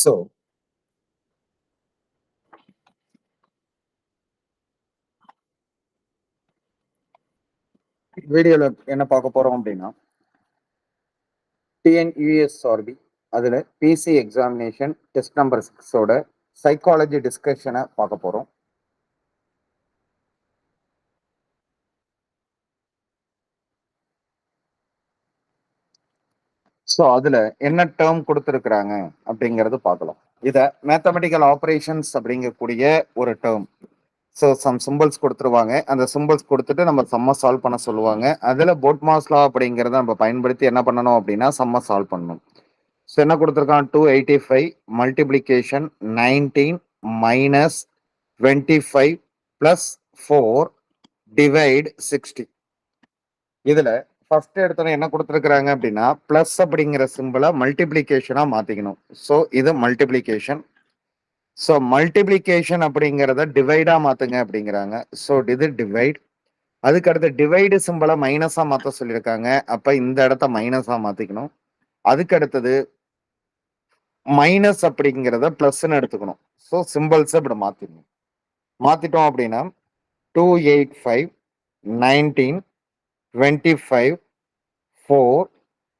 So வீடியோல என்ன பார்க்க போறோம் அப்படின்னா டிஎன்யூஎஸ்ஆர்பி அதில் பிசி எக்ஸாமினேஷன் டெஸ்ட் நம்பர் 6ஓட சைக்காலஜி டிஸ்கஷனை பார்க்க போறோம். ஸோ அதில் என்ன டேர்ம் கொடுத்துருக்குறாங்க அப்படிங்கிறது பார்க்கலாம். இதை மேத்தமெட்டிக்கல் ஆப்ரேஷன்ஸ் அப்படிங்கக்கூடிய ஒரு டேர்ம். ஸோ சம் சிம்பிள்ஸ் கொடுத்துருவாங்க. அந்த சிம்பிள்ஸ் கொடுத்துட்டு நம்ம சம்மை சால்வ் பண்ண சொல்லுவாங்க. அதில் போட்மாஸ் லா அப்படிங்கிறத நம்ம பயன்படுத்தி என்ன பண்ணணும் அப்படின்னா சம்மை சால்வ் பண்ணணும். ஸோ என்ன கொடுத்துருக்கான், 285 மல்டிப்ளிகேஷன் 19 மைனஸ் 25 பிளஸ் 4 டிவைட் 60. இதில் ஃபர்ஸ்ட் எடுத்தோன்னே என்ன கொடுத்துருக்குறாங்க அப்படின்னா பிளஸ் அப்படிங்கிற சிம்பிளை மல்டிப்ளிகேஷனாக மாற்றிக்கணும். ஸோ இது மல்டிப்ளிகேஷன். ஸோ மல்டிப்ளிகேஷன் அப்படிங்கிறத டிவைடா மாத்துங்க அப்படிங்கிறாங்க. ஸோ இது டிவைட். அதுக்கு அடுத்து டிவைடு சிம்பிளை மைனஸா மாற்ற சொல்லியிருக்காங்க. அப்ப இந்த இடத்த மைனஸா மாத்திக்கணும். அதுக்கு அடுத்தது மைனஸ் அப்படிங்கிறத பிளஸ்ன்னு எடுத்துக்கணும். ஸோ சிம்பிள்ஸ் இப்படி மாத்திக்கணும். மாத்திட்டோம் அப்படின்னா 285 19 25 4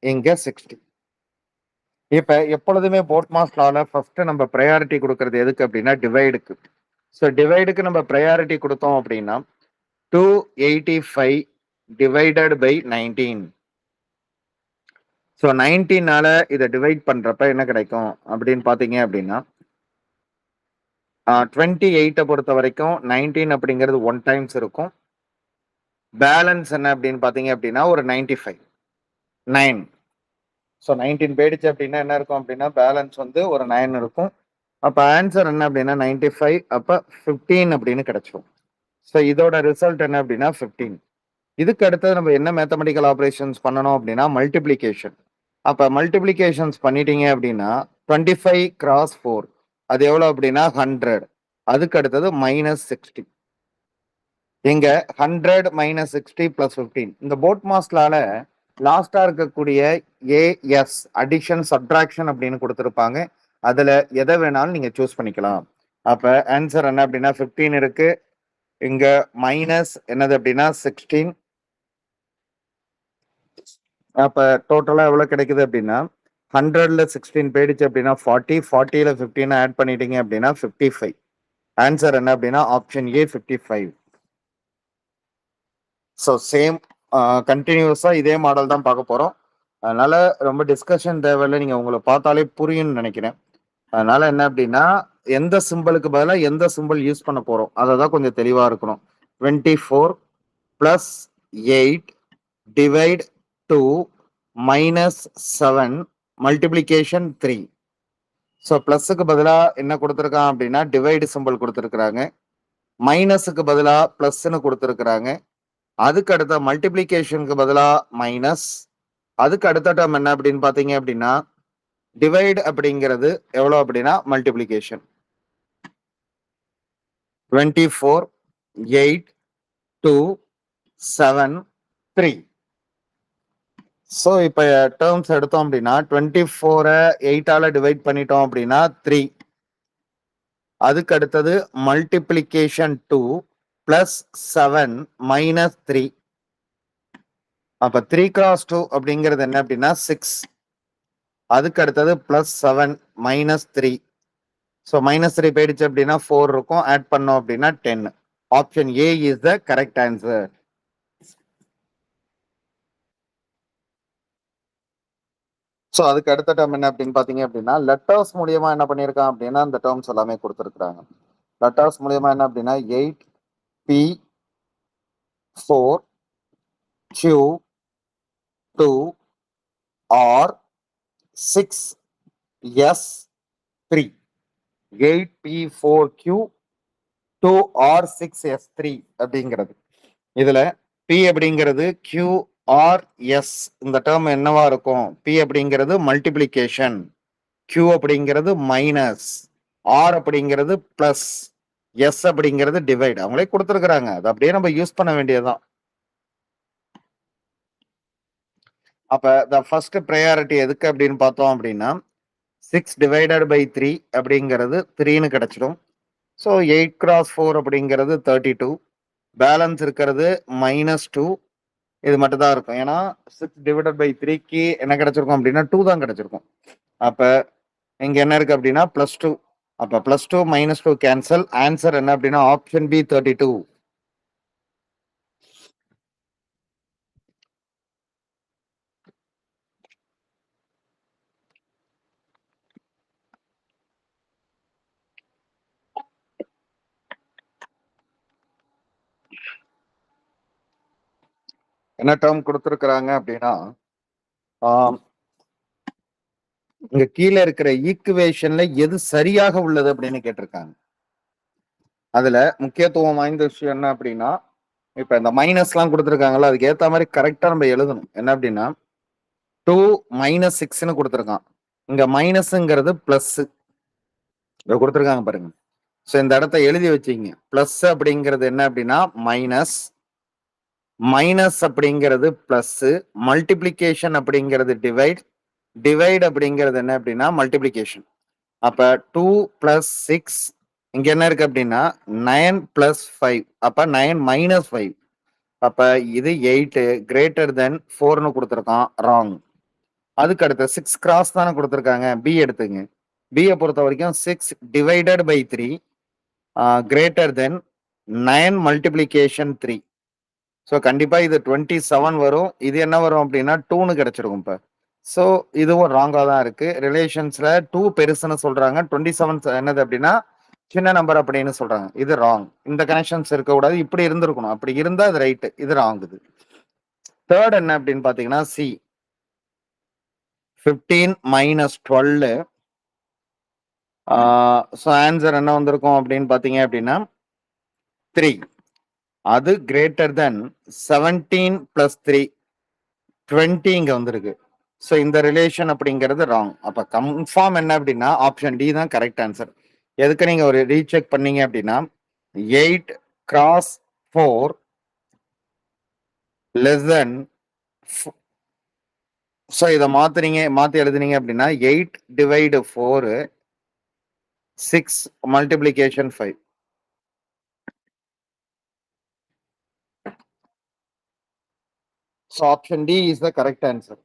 இங்க 60. இப்ப எப்பொழுதுமே போட்மாஸ் லால ஃபர்ஸ்ட் நம்ம ப்ரையாரிட்டி கொடுக்கறது எதுக்கு அப்படின்னா டிவைடுக்கு. ஸோ டிவைடுக்கு நம்ம ப்ரையாரிட்டி கொடுத்தோம் அப்படின்னா 285 டிவைடட் பை 19. ஸோ 19ஆல இதை டிவைட் பண்றப்ப என்ன கிடைக்கும் அப்படின்னு பாத்தீங்க அப்படின்னா 28 பொறுத்த வரைக்கும் 19 அப்படிங்கிறது 1 டைம்ஸ் இருக்கும். பேலன்ஸ் என்ன அப்படின்னு பாத்தீங்க அப்படின்னா ஒரு 95 9. ஸோ 19 போயிடுச்சு அப்படின்னா என்ன இருக்கும் அப்படின்னா பேலன்ஸ் வந்து ஒரு 9 இருக்கும். அப்போ ஆன்சர் என்ன அப்படின்னா 95. அப்போ 15 அப்படின்னு கிடைச்சிடும். ஸோ இதோட ரிசல்ட் என்ன அப்படின்னா 15. இதுக்கு அடுத்தது நம்ம என்ன மேத்தமெட்டிக்கல் ஆப்ரேஷன்ஸ் பண்ணணும் அப்படின்னா மல்டிப்ளிகேஷன். அப்போ மல்டிப்ளிகேஷன்ஸ் பண்ணிட்டீங்க அப்படின்னா 25 கிராஸ் 4 அது எவ்வளோ அப்படின்னா 100. அதுக்கு அடுத்தது மைனஸ் 60. இங்க 100 மைனஸ் 60 பிளஸ் 15. இந்த போட்மாஸ்லால லாஸ்டா இருக்கக்கூடிய ஏஎஸ் அடிஷன் சப்ட்ராக்ஷன் அப்படின்னு கொடுத்துருப்பாங்க. அதுல எதை வேணாலும் நீங்க சூஸ் பண்ணிக்கலாம். அப்ப ஆன்சர் என்ன அப்படின்னா 15 இருக்கு. இங்க மைனஸ் என்னது அப்படின்னா 16. அப்ப டோட்டலா எவ்வளவு கிடைக்குது அப்படின்னா 100ல 16 போயிடுச்சு அப்படின்னா 40. 40ல 15 ஆட் பண்ணிட்டீங்க அப்படின்னா 55. ஆன்சர் என்ன அப்படின்னா ஆப்ஷன் ஏ 55. ஸோ சேம் கண்டினியூஸா இதே மாடல் தான் பார்க்க போறோம். அதனால ரொம்ப டிஸ்கஷன் தேவையில்லை, நீங்க உங்களை பார்த்தாலே புரியும்னு நினைக்கிறேன். அதனால என்ன அப்படின்னா எந்த சிம்பிளுக்கு பதிலாக எந்த சிம்பிள் யூஸ் பண்ண போறோம் அதை தான் கொஞ்சம் தெளிவா இருக்கணும். 24 plus 8 divide 2 minus 7 multiplication 3. So பிளஸுக்கு பதிலாக என்ன கொடுத்துருக்கான் அப்படின்னா டிவைடு சிம்பிள் கொடுத்துருக்குறாங்க. மைனஸுக்கு பதிலாக பிளஸ்ன்னு கொடுத்துருக்குறாங்க. அதுக்கு அடுத்த மல்டிப்ளிகேஷனுக்கு பதிலா மைனஸ். அதுக்கு அடுத்த டேர்ம் என்ன அப்படின்னு பாத்தீங்க அப்படின்னா டிவைட் அப்படிங்கிறது எவ்வளவு அப்படின்னா மல்டிப்ளிகேஷன். 24 8 2 7 3. ஸோ இப்போ டேர்ம்ஸ் எடுத்தோம் அப்படின்னா 24 8ஆல டிவைட் பண்ணிட்டோம் அப்படின்னா 3. அதுக்கு அடுத்தது மல்டிப்ளிகேஷன் 2 பிளஸ் 7 மைனஸ் 3. அப்ப 3 கிராஸ் 2 அப்படிங்கிறது என்ன அப்படின்னா 6. அதுக்கு அடுத்தது பிளஸ் 7 மைனஸ் 3. ஸோ மைனஸ் 3 போயிடுச்சு அப்படின்னா 4 இருக்கும். ஆட் பண்ணோம் அப்படின்னா 10. Option A is the correct answer. So அதுக்கு அடுத்த டேர்ம் என்ன அப்படின்னு பாத்தீங்க அப்படின்னா லெட்டர்ஸ் மூலியமா என்ன பண்ணியிருக்கான் அப்படின்னா இந்த டேர்ம்ஸ் எல்லாமே கொடுத்துருக்குறாங்க. லெட்டர்ஸ் மூலியமா என்ன அப்படின்னா 8 P 4 Q 2 R 6 S 3. 8 P 4 Q 2 R 6 S 3 அப்படிங்கிறது. இதுல P அப்படிங்கிறது Q R S இந்த டேர்ம் என்னவா இருக்கும்? P அப்படிங்கிறது மல்டிப்ளிகேஷன், Q அப்படிங்கிறது மைனஸ், R அப்படிங்கிறது பிளஸ், S அப்படிங்கிறது டிவைட். அவங்களே கொடுத்துருக்குறாங்க, அது அப்படியே நம்ம யூஸ் பண்ண வேண்டியதுதான். அப்ப த ஃபர்ஸ்ட் ப்ரையாரிட்டி எதுக்கு அப்படின்னு பார்த்தோம் அப்படின்னா 6 டிவைடட் பை 3 அப்படிங்கிறது 3ன்னு கிடைச்சிடும். ஸோ 8 கிராஸ் 4 அப்படிங்கிறது 32. பேலன்ஸ் இருக்கிறது -2. இது மட்டும் தான் இருக்கும். ஏன்னா 6 டிவைடட் பை 3க்கு என்ன கிடைச்சிருக்கும் அப்படின்னா 2 தான் கிடைச்சிருக்கும். அப்ப இங்க என்ன இருக்கு அப்படின்னா +2. அப்ப +2 -2 கேன்சல். ஆன்சர் என்ன அப்படின்னா ஆப்ஷன் பி 32. என்ன டேர்ம் கொடுத்துருக்குறாங்க அப்படின்னா இங்க கீழே இருக்கிற ஈக்குவேஷன்ல எது சரியாக உள்ளது அப்படின்னு கேட்டிருக்காங்க. அதுல முக்கியத்துவம் வாய்ந்த விஷயம் என்ன அப்படின்னா இப்ப இந்த மைனஸ் எல்லாம் கொடுத்துருக்காங்கல்ல அதுக்கு ஏத்த மாதிரி கரெக்டா நம்ம எழுதணும். என்ன அப்படின்னா 2 - 6ன்னு கொடுத்துருக்கான். இங்க மைனஸ்ங்கிறது பிளஸ் கொடுத்துருக்காங்க பாருங்க. ஸோ இந்த இடத்த எழுதி வச்சுங்க. பிளஸ் அப்படிங்கிறது என்ன அப்படின்னா மைனஸ், மைனஸ் அப்படிங்கிறது பிளஸ், மல்டிபிளிகேஷன் அப்படிங்கிறது டிவைட், டிவைட் அப்படிங்கிறது என்ன அப்படின்னா மல்டிபிளிகேஷன். அப்ப 2 + 6 இங்க என்ன இருக்கு அப்படின்னா 9 + 5. அப்ப 9 - 5. அப்ப இது 8 கிரேட்டர் தென் 4ன்னு கொடுத்துருக்கான். ராங். அதுக்கு அடுத்து 6 கிராஸ் தானே கொடுத்துருக்காங்க. பி எடுத்துங்க. பியை பொறுத்த வரைக்கும் 6 divided by 3 greater than 9 multiplication 3. So கண்டிப்பா இது 27 வரும். இது என்ன வரும் அப்படின்னா 2ன்னு கிடைச்சிருக்கும். இப்ப ஸோ இதுவும் ராங்கா தான் இருக்கு. ரிலேஷன்ஸ்ல 2 பெருசுன்னு சொல்றாங்க. 27 என்னது அப்படின்னா சின்ன நம்பர் அப்படின்னு சொல்றாங்க. இது ராங். இந்த கனெக்ஷன்ஸ் இருக்கக்கூடாது. இப்படி இருந்திருக்கணும். அப்படி இருந்தா அது ரைட்டு. இது ராங். இது தேர்ட் என்ன அப்படின்னு பாத்தீங்கன்னா சி 15 - 12. ஸோ ஆன்சர் என்ன வந்திருக்கும் அப்படின்னு பாத்தீங்க அப்படின்னா 3. அது கிரேட்டர் தென் 17 + 3 20 இங்க வந்திருக்கு. ஸோ இந்த ரிலேஷன் அப்படிங்கிறது ராங். அப்ப கன்ஃபார்ம் என்ன அப்படின்னா ஆப்ஷன் டி தான் கரெக்ட் ஆன்சர். எதுக்கு நீங்க ஒரு ரீசெக் பண்ணீங்க அப்படின்னா 8 கிராஸ் 4 லெஸ் தென். ஸோ இதை மாத்தி எழுதுனீங்க அப்படின்னா 8 divide 4 6 multiplication 5. So option D is the correct answer.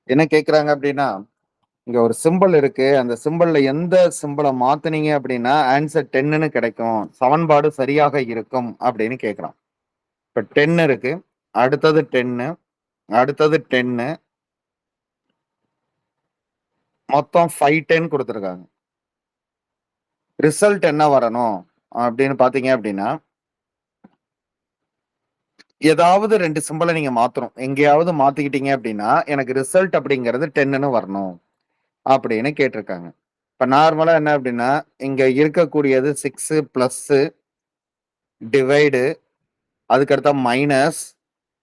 என்ன கேக்குறாங்க அப்படின்னா இங்க ஒரு சிம்பிள் இருக்கு. அந்த சிம்பிள்ல எந்த சிம்பிளை மாத்துனீங்க அப்படின்னா ஆன்சர் 10ன்னு கிடைக்கும், சமன்பாடு சரியாக இருக்கும் அப்படின்னு கேக்குறான். இப்ப 10 இருக்கு, அடுத்தது 10, அடுத்தது 10, மொத்தம் 510 கொடுத்துருக்காங்க. ரிசல்ட் என்ன வரணும் அப்படின்னு பாத்தீங்க அப்படின்னா ஏதாவது 2 சிம்பிளை நீங்க மாத்தணும். எங்கேயாவது மாத்திக்கிட்டீங்க அப்படின்னா எனக்கு ரிசல்ட் அப்படிங்கிறது 10ன்னு வரணும் அப்படின்னு கேட்டிருக்காங்க. இப்ப நார்மலா என்ன அப்படின்னா இங்க இருக்கக்கூடியது 6 பிளஸ் டிவைடு, அதுக்கடுத்த மைனஸ்,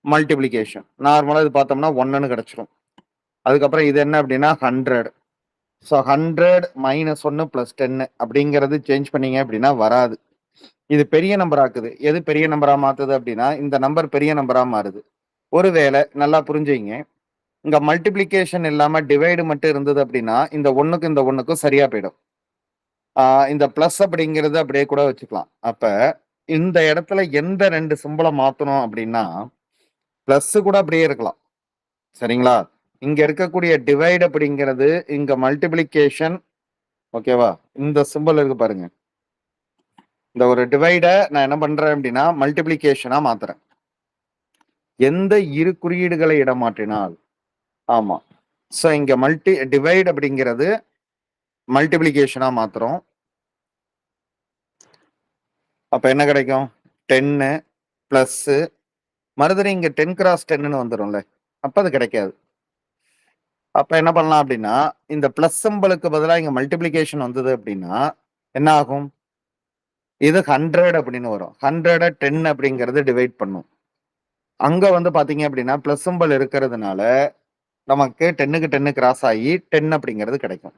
மல்டிபிளிகேஷன். நார்மலா இது பார்த்தோம்னா 1ன்னு கிடைச்சிரும். அதுக்கப்புறம் இது என்ன அப்படின்னா 100. ஸோ 100 - 1 + 10 அப்படிங்கிறது சேஞ்ச் பண்ணீங்க அப்படின்னா வராது. இது பெரிய நம்பர் ஆக்குது. எது பெரிய நம்பரா மாத்துது அப்படின்னா இந்த நம்பர் பெரிய நம்பரா மாறுது. ஒருவேளை நல்லா புரிஞ்சுங்க, இங்க மல்டிபிளிகேஷன் இல்லாம டிவைடு மட்டும் இருந்தது அப்படின்னா இந்த 1க்கும் இந்த 1க்கும் சரியா போயிடும். இந்த பிளஸ் அப்படிங்கிறது அப்படியே கூட வச்சுக்கலாம். அப்ப இந்த இடத்துல எந்த 2 சிம்பிளை மாத்தணும் அப்படின்னா பிளஸ் கூட அப்படியே இருக்கலாம். சரிங்களா? இங்க இருக்கக்கூடிய டிவைட் அப்படிங்கிறது இங்க மல்டிபிளிகேஷன். ஓகேவா? இந்த சிம்பிள் இருக்கு பாருங்க. இந்த ஒரு டிவைட நான் என்ன பண்றேன் அப்படின்னா மல்டிபிளிகேஷனா மாத்துறேன். எந்த இரு குறியீடுகளை இடம் மாற்றினால். ஆமா. ஸோ இங்க டிவைட் அப்படிங்கிறது மல்டிபிளிகேஷனா மாத்துறோம். அப்ப என்ன கிடைக்கும்? 10 பிளஸ் மறுபடியும் இங்க 10 கிராஸ் 10ன்னு வந்துடும்ல. அப்ப அது கிடைக்காது. அப்ப என்ன பண்ணலாம் அப்படின்னா இந்த பிளஸ் சிம்பிளுக்கு பதிலா இங்க மல்டிபிளிகேஷன் வந்தது அப்படின்னா என்ன ஆகும்? இது 100 அப்படின்னு வரும். 100 10 அப்படிங்கிறது டிவைட் பண்ணும். அங்க வந்து பாத்தீங்க அப்படின்னா பிளஸ் சிம்பிள் இருக்கிறதுனால நமக்கு 10க்கு 10 கிராஸ் ஆகி 10 அப்படிங்கிறது கிடைக்கும்.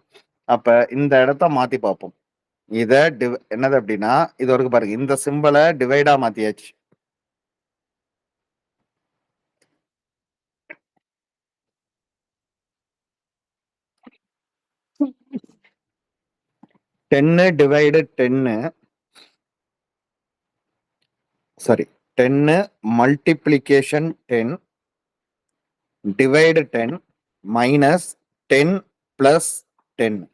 அப்ப இந்த இடத்த மாத்தி பார்ப்போம். இத என்னது அப்படின்னா இது வரைக்கும் பாருங்க, இந்த சிம்பிளை டிவைடா மாத்தியாச்சு. 10 divided 10, sorry, 10 multiplication 10 divide 10 minus 10 plus 10.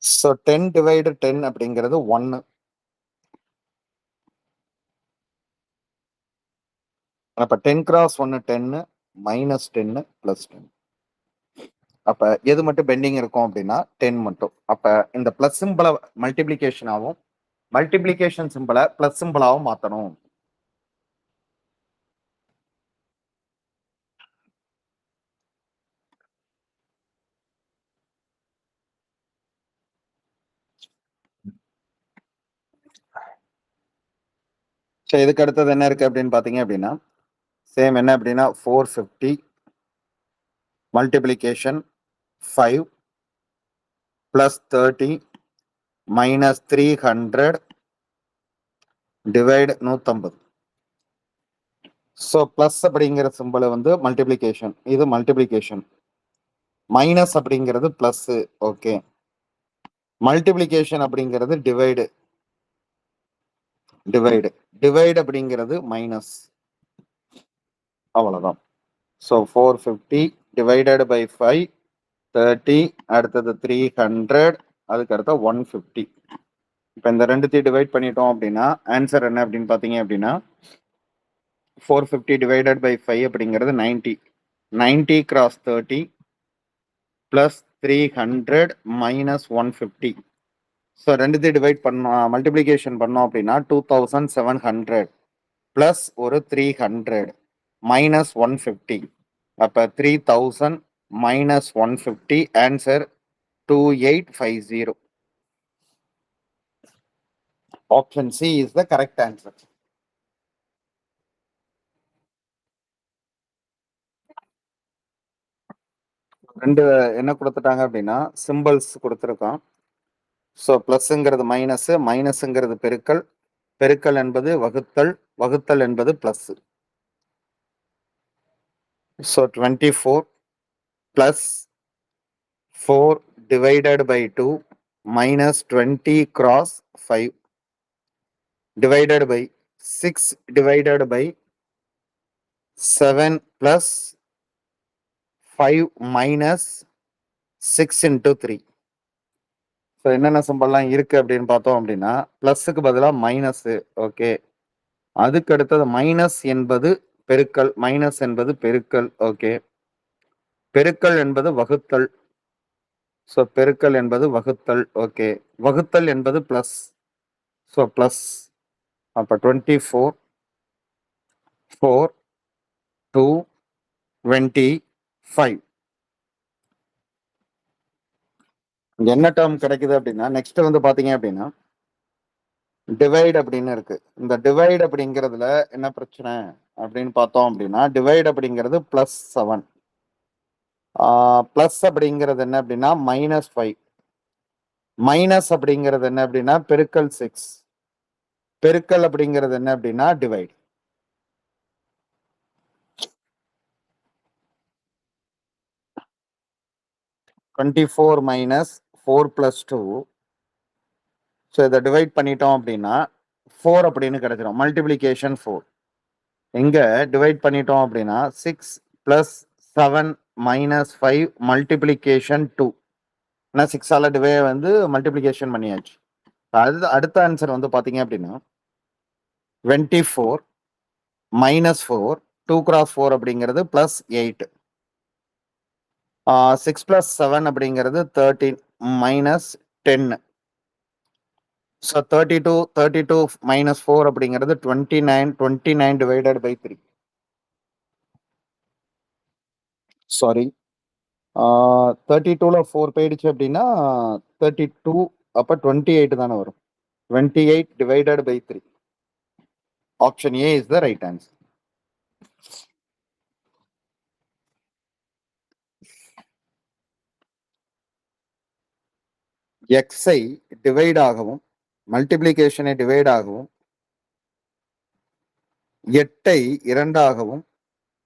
So 10 divided 10 அப்படிங்கிறது 1. அப்ப 10 cross 1 10 minus 10 plus 10. அப்ப எது மட்டும் பெண்டிங் இருக்கும் அப்படின்னா 10 மட்டும். அப்ப இந்த பிளஸ் சிம்பிளை மல்டிபிளிகேஷன் ஆகும், மல்டிபிளிகேஷன் சிம்பிளை பிளஸ் சிம்பிளாவும் மாத்தணும். சரி, இதுக்கு அடுத்தது என்ன இருக்கு அப்படின்னு பாத்தீங்க அப்படின்னா சேம் என்ன அப்படின்னா 450 multiplication 5 plus 30 minus 300 divide 150. So plus அப்படிங்கிற சிம்பிள் வந்து மல்டிபிளிகேஷன், இது மல்டிபிளிகேஷன். மைனஸ் அப்படிங்கிறது பிளஸ். ஓகே, மல்டிபிளிகேஷன் அப்படிங்கிறது டிவைடு, டிவைடு டிவைடு அப்படிங்கிறது மைனஸ். அவ்வளவுதான். ஸோ 450 டிவைடட் பை 5 30, அடுத்தது 300, அதுக்கு அடுத்த 150. இப்போ இந்த ரெண்டுத்தையும் டிவைட் பண்ணிட்டோம் அப்படின்னா ஆன்சர் என்ன அப்படின்னு பார்த்தீங்க அப்படின்னா 450 டிவைடட் பை 5 அப்படிங்கிறது 90. 90 கிராஸ் 30 பிளஸ் 300 மைனஸ் 150. ஸோ ரெண்டுத்தையும் டிவைட் பண்ணோம், மல்டிப்ளிகேஷன் பண்ணோம் அப்படின்னா 2700 பிளஸ் ஒரு 300 மைனஸ் 150. அப்போ 3000 minus 150, answer 2850. Option C is the correct answer. ரெண்டு என்ன கொடுத்துட்டாங்க அப்படின்னா சிம்பிள்ஸ் கொடுத்துருக்கோம். ஸோ பிளஸ்ங்கிறது மைனஸ், மைனஸ்ங்கிறது பெருக்கல், பெருக்கல் என்பது வகுத்தல், வகுத்தல் என்பது plus. So 24 plus 4 divided by 2 minus 20 cross 5 divided by 6 divided by 7 plus 5 minus 6 into 3. So என்னென்ன சிம்பிள்லாம் இருக்கு அப்படின்னு பார்த்தோம் அப்படின்னா பிளஸுக்கு பதிலாக மைனஸ். ஓகே, அதுக்கு அடுத்தது மைனஸ் என்பது பெருக்கல், மைனஸ் என்பது பெருக்கல். ஓகே, பெருக்கல் என்பது வகுத்தல். ஸோ பெருக்கல் என்பது வகுத்தல். ஓகே, வகுத்தல் என்பது பிளஸ். So plus. அப்போ 24 4 2 25. என்ன டேர்ம் கிடைக்குது அப்படின்னா நெக்ஸ்ட் வந்து பாத்தீங்க அப்படின்னா டிவைட் அப்படின்னு இருக்கு. இந்த டிவைட் அப்படிங்கிறதுல என்ன பிரச்சனை அப்படின்னு பார்த்தோம் அப்படின்னா டிவைட் அப்படிங்கிறது +7, பிளஸ் அப்படிங்கிறது என்ன அப்படின்னா -5, மைனஸ் அப்படிங்கிறது என்ன அப்படின்னா பெருக்கல் 6, பெருக்கல் அப்படிங்கிறது என்ன அப்படின்னா டிவைட். -24 4 + 2. ஸோ இதை டிவைட் பண்ணிட்டோம் அப்படின்னா 4 அப்படின்னு கிடைச்சிடும். மல்டிபிளிகேஷன் 4. எங்க டிவைட் பண்ணிட்டோம் அப்படின்னா 6 + 7 - 5 மல்டிபிளிகேஷன் 2. ஏன்னா 6ஆல டிவைட் வந்து மல்டிபிளிகேஷன் பண்ணியாச்சு. அடுத்த ஆன்சர் வந்து பாத்தீங்க அப்படின்னா 24 -4 2 × 4 அப்படிங்கிறது +8. 6 + 7 அப்படிங்கிறது 13 -10. ஸோ 32 - 4 அப்படிங்கிறது 29 டிவைடட் பை 3. சாரி, 32ல 4 போயிடுச்சு அப்படின்னா 32, அப்போ 28 தானே வரும். 28 divided by 3. Option A is the right answer. எக்ஸை டிவைட் ஆகவும் மல்டிபிளிகேஷனை டிவைட் ஆகவும் 8ஐ 2ஆகவும்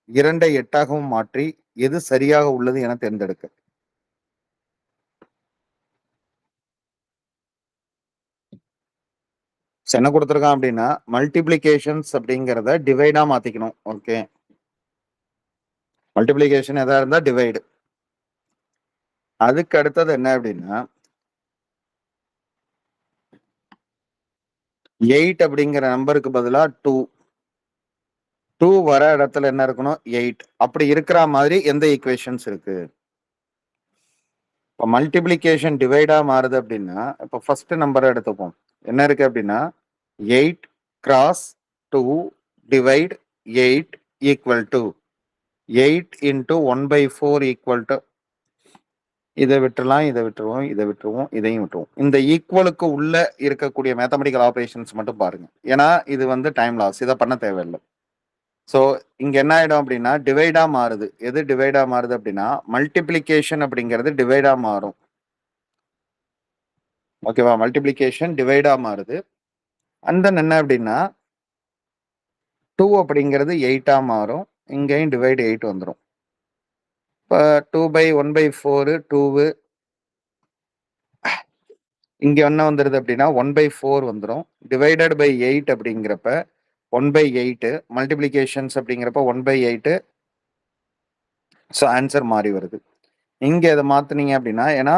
2ஐ 8ஆகவும் மாற்றி எது சரியாக உள்ளது என தேர்ந்தெடுக்க. என்ன கொடுத்துருக்கான் அப்படின்னா மல்டிப்ளிகேஷன்ஸ் அப்படிங்கிறத டிவைடா மாத்திக்கணும். ஓகே, மல்டிப்ளிகேஷன் எதா இருந்தா டிவைடு. அதுக்கு அடுத்தது என்ன அப்படின்னா 8 அப்படிங்கிற நம்பருக்கு பதிலா 2 வர இடத்துல என்ன இருக்கணும் 8. அப்படி இருக்கிற மாதிரி எந்த ஈக்குவேஷன்ஸ் இருக்கு? இப்போ மல்டிப்ளிகேஷன் டிவைடா மாறுது அப்படின்னா இப்போ ஃபர்ஸ்ட் நம்பரை எடுத்துப்போம். என்ன இருக்கு அப்படின்னா 8 cross 2 divide 8 equal to 8 into 1/4 equal to, இதை விட்டுலாம், இதை விட்டுருவோம், இதை விட்டுருவோம், இதையும் விட்டுருவோம். இந்த ஈக்குவலுக்கு உள்ள இருக்கக்கூடிய மேத்தமெட்டிக்கல் ஆப்ரேஷன்ஸ் மட்டும் பாருங்க. ஏன்னா இது வந்து டைம் லாஸ், இதை பண்ண தேவையில்லை. ஸோ இங்க என்ன ஆயிடும் அப்படின்னா டிவைடா மாறுது. எது டிவைடா மாறுது அப்படின்னா மல்டிப்ளிகேஷன் அப்படிங்கிறது டிவைடா மாறும். ஓகேவா, மல்டிப்ளிகேஷன் டிவைடா மாறுது. அண்ட் தென் என்ன அப்படின்னா 2 அப்படிங்கிறது 8ஆ மாறும். இங்கேயும் டிவைட் 8 வந்துடும். இப்போ 2/1/4 2, இங்க என்ன வந்துருது அப்படின்னா 1/4 வந்துடும். டிவைடட் பை 8 அப்படிங்கிறப்ப 1/8, மல்டிப்ளிகேஷன்ஸ் அப்படிங்கிறப்ப 1/8. ஸோ ஆன்சர் மாறி வருது. இங்க இதை மாத்துனீங்க அப்படின்னா, ஏன்னா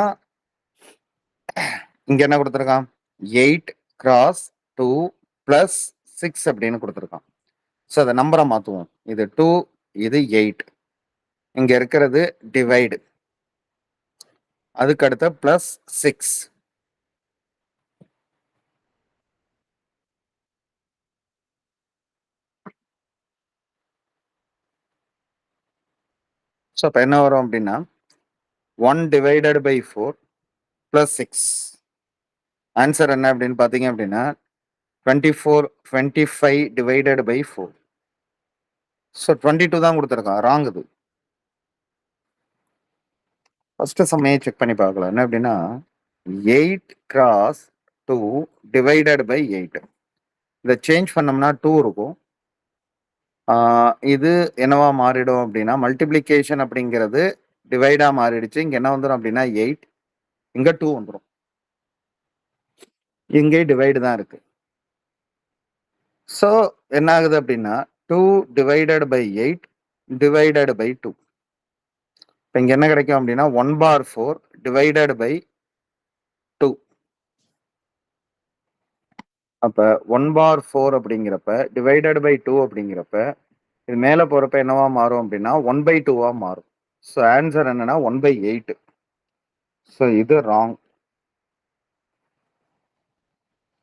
இங்க என்ன கொடுத்துருக்கான் 8 கிராஸ் 2 பிளஸ் 6 அப்படின்னு கொடுத்துருக்கான். ஸோ அதை நம்பரை மாத்துவோம். இது 2, இது 8. இங்க இருக்கிறது டிவைடு, அதுக்கு அடுத்த பிளஸ் 6. ஸோ இப்போ என்ன வரும் அப்படின்னா 1 டிவைடட் பை 4 பிளஸ் 6. ஆன்சர் என்ன அப்படின்னு பார்த்தீங்க அப்படின்னா 25 டிவைடட் பை 4. ஸோ 22 தான் கொடுத்துருக்கான். ராங் இது. ஃபர்ஸ்ட் சம்மையை செக் பண்ணி பார்க்கலாம். என்ன அப்படின்னா 8 கிராஸ் 2 டிவைடட் பை 8. இதை சேஞ்ச் பண்ணோம்னா 2 இருக்கும். இது என்னவா மாறிடும் அப்படின்னா மல்டிப்ளிகேஷன் அப்படிங்கிறது டிவைடா மாறிடுச்சு. இங்க என்ன வந்துடும் அப்படின்னா 8, இங்க 2 வந்துடும். இங்கே டிவைடு தான் இருக்கு. ஸோ என்ன ஆகுது அப்படின்னா 2 டிவைடட் பை 8 டிவைடட் பை 2. இப்போ இங்க என்ன கிடைக்கும் அப்படின்னா 1/4 டிவைடட் பை 2. அப்ப 1/4 அப்படிங்கிறப்ப டிவைடட் பை 2 அப்படிங்கிறப்ப இது மேல போறப்ப என்னவா மாறும் அப்படின்னா 1/2வா மாறும். ஸோ ஆன்சர் என்னன்னா 1/8. ஸோ இது ராங்.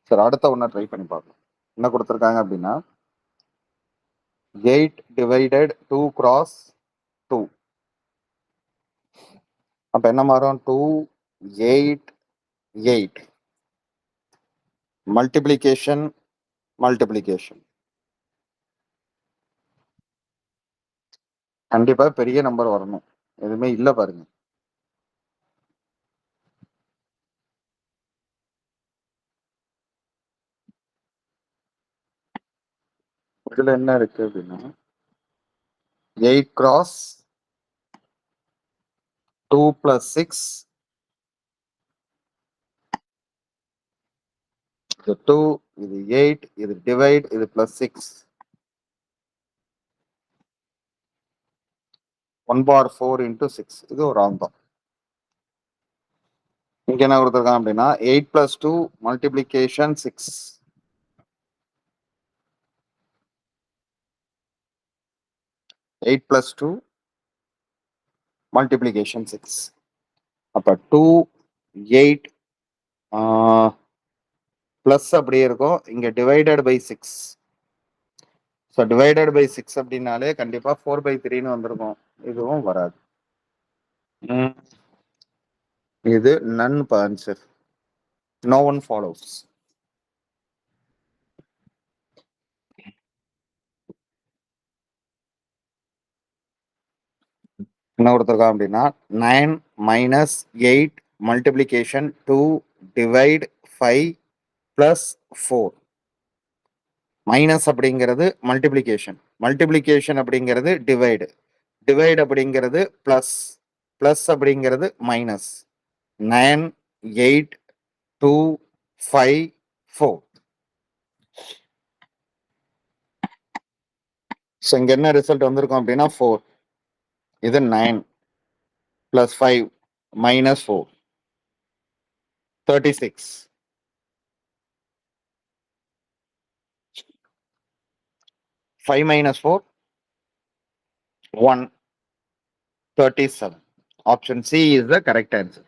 சரி, அடுத்த ஒன்றை ட்ரை பண்ணி பார்க்கலாம். என்ன கொடுத்துருக்காங்க அப்படின்னா 8 டிவைடட் 2 கிராஸ் 2. அப்ப என்ன மாறும் 2 8 8. மல்டிப்ளிகேஷன் மல்டிப்ளிகேஷன் கண்டிப்பா பெரிய நம்பர் வரணும். எதுவுமே இல்லை பாருங்க. இதுல என்ன இருக்கு அப்படின்னா 8 கிராஸ் 2 பிளஸ் 6. இது 2, இது 8, இது டிவைட், இது பிளஸ் 6. 1/4 இன்டூ 6. இது ஒரு ராங் தான். இங்க என்ன கொடுத்துருக்கான் அப்படின்னா 8 பிளஸ் 2 மல்டிப்ளிகேஷன் 6. 8 plus 2 multiplication 6. அப்ப 2 8 பிளஸ் அப்படியே இருக்கும். இங்க divided by 6. So divided by 6 அப்படின்னாலே கண்டிப்பா 4/3ன்னு வந்திருக்கும். இதுவும் வராது. இது none answer. No one follows. என்ன கொடுத்துருக்கான் அப்படின்னா 9 minus 8 multiplication 2 divide 5 plus 4. Minus அப்படிங்கிறது மல்டிப்ளிகேஷன், மல்டிப்ளிகேஷன் அப்படிங்கிறது டிவைடு, டிவைடு அப்படிங்கிறது பிளஸ், பிளஸ் அப்படிங்கிறது மைனஸ். 9, 8, 2, 5, 4. ஸோ இங்க என்ன ரிசல்ட் வந்திருக்கும் அப்படின்னா 4. இது 9 plus 5 minus 4, 36. 5 minus 4, 1, 37. Option C is the correct answer.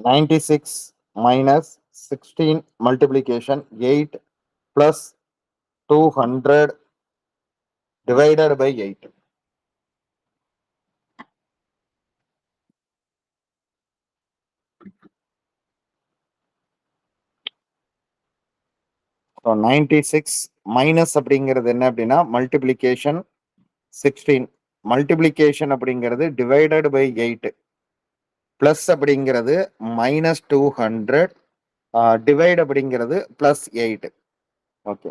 (96) minus 16 multiplication 8 plus 200 divided by 8. So 96 minus அப்படிங்கிறது என்ன அப்படின்னா multiplication 16, multiplication அப்படிங்கிறது divided by 8, plus அப்படிங்கிறது minus 200, divide அப்படிங்கிறது plus 8. ஓகே.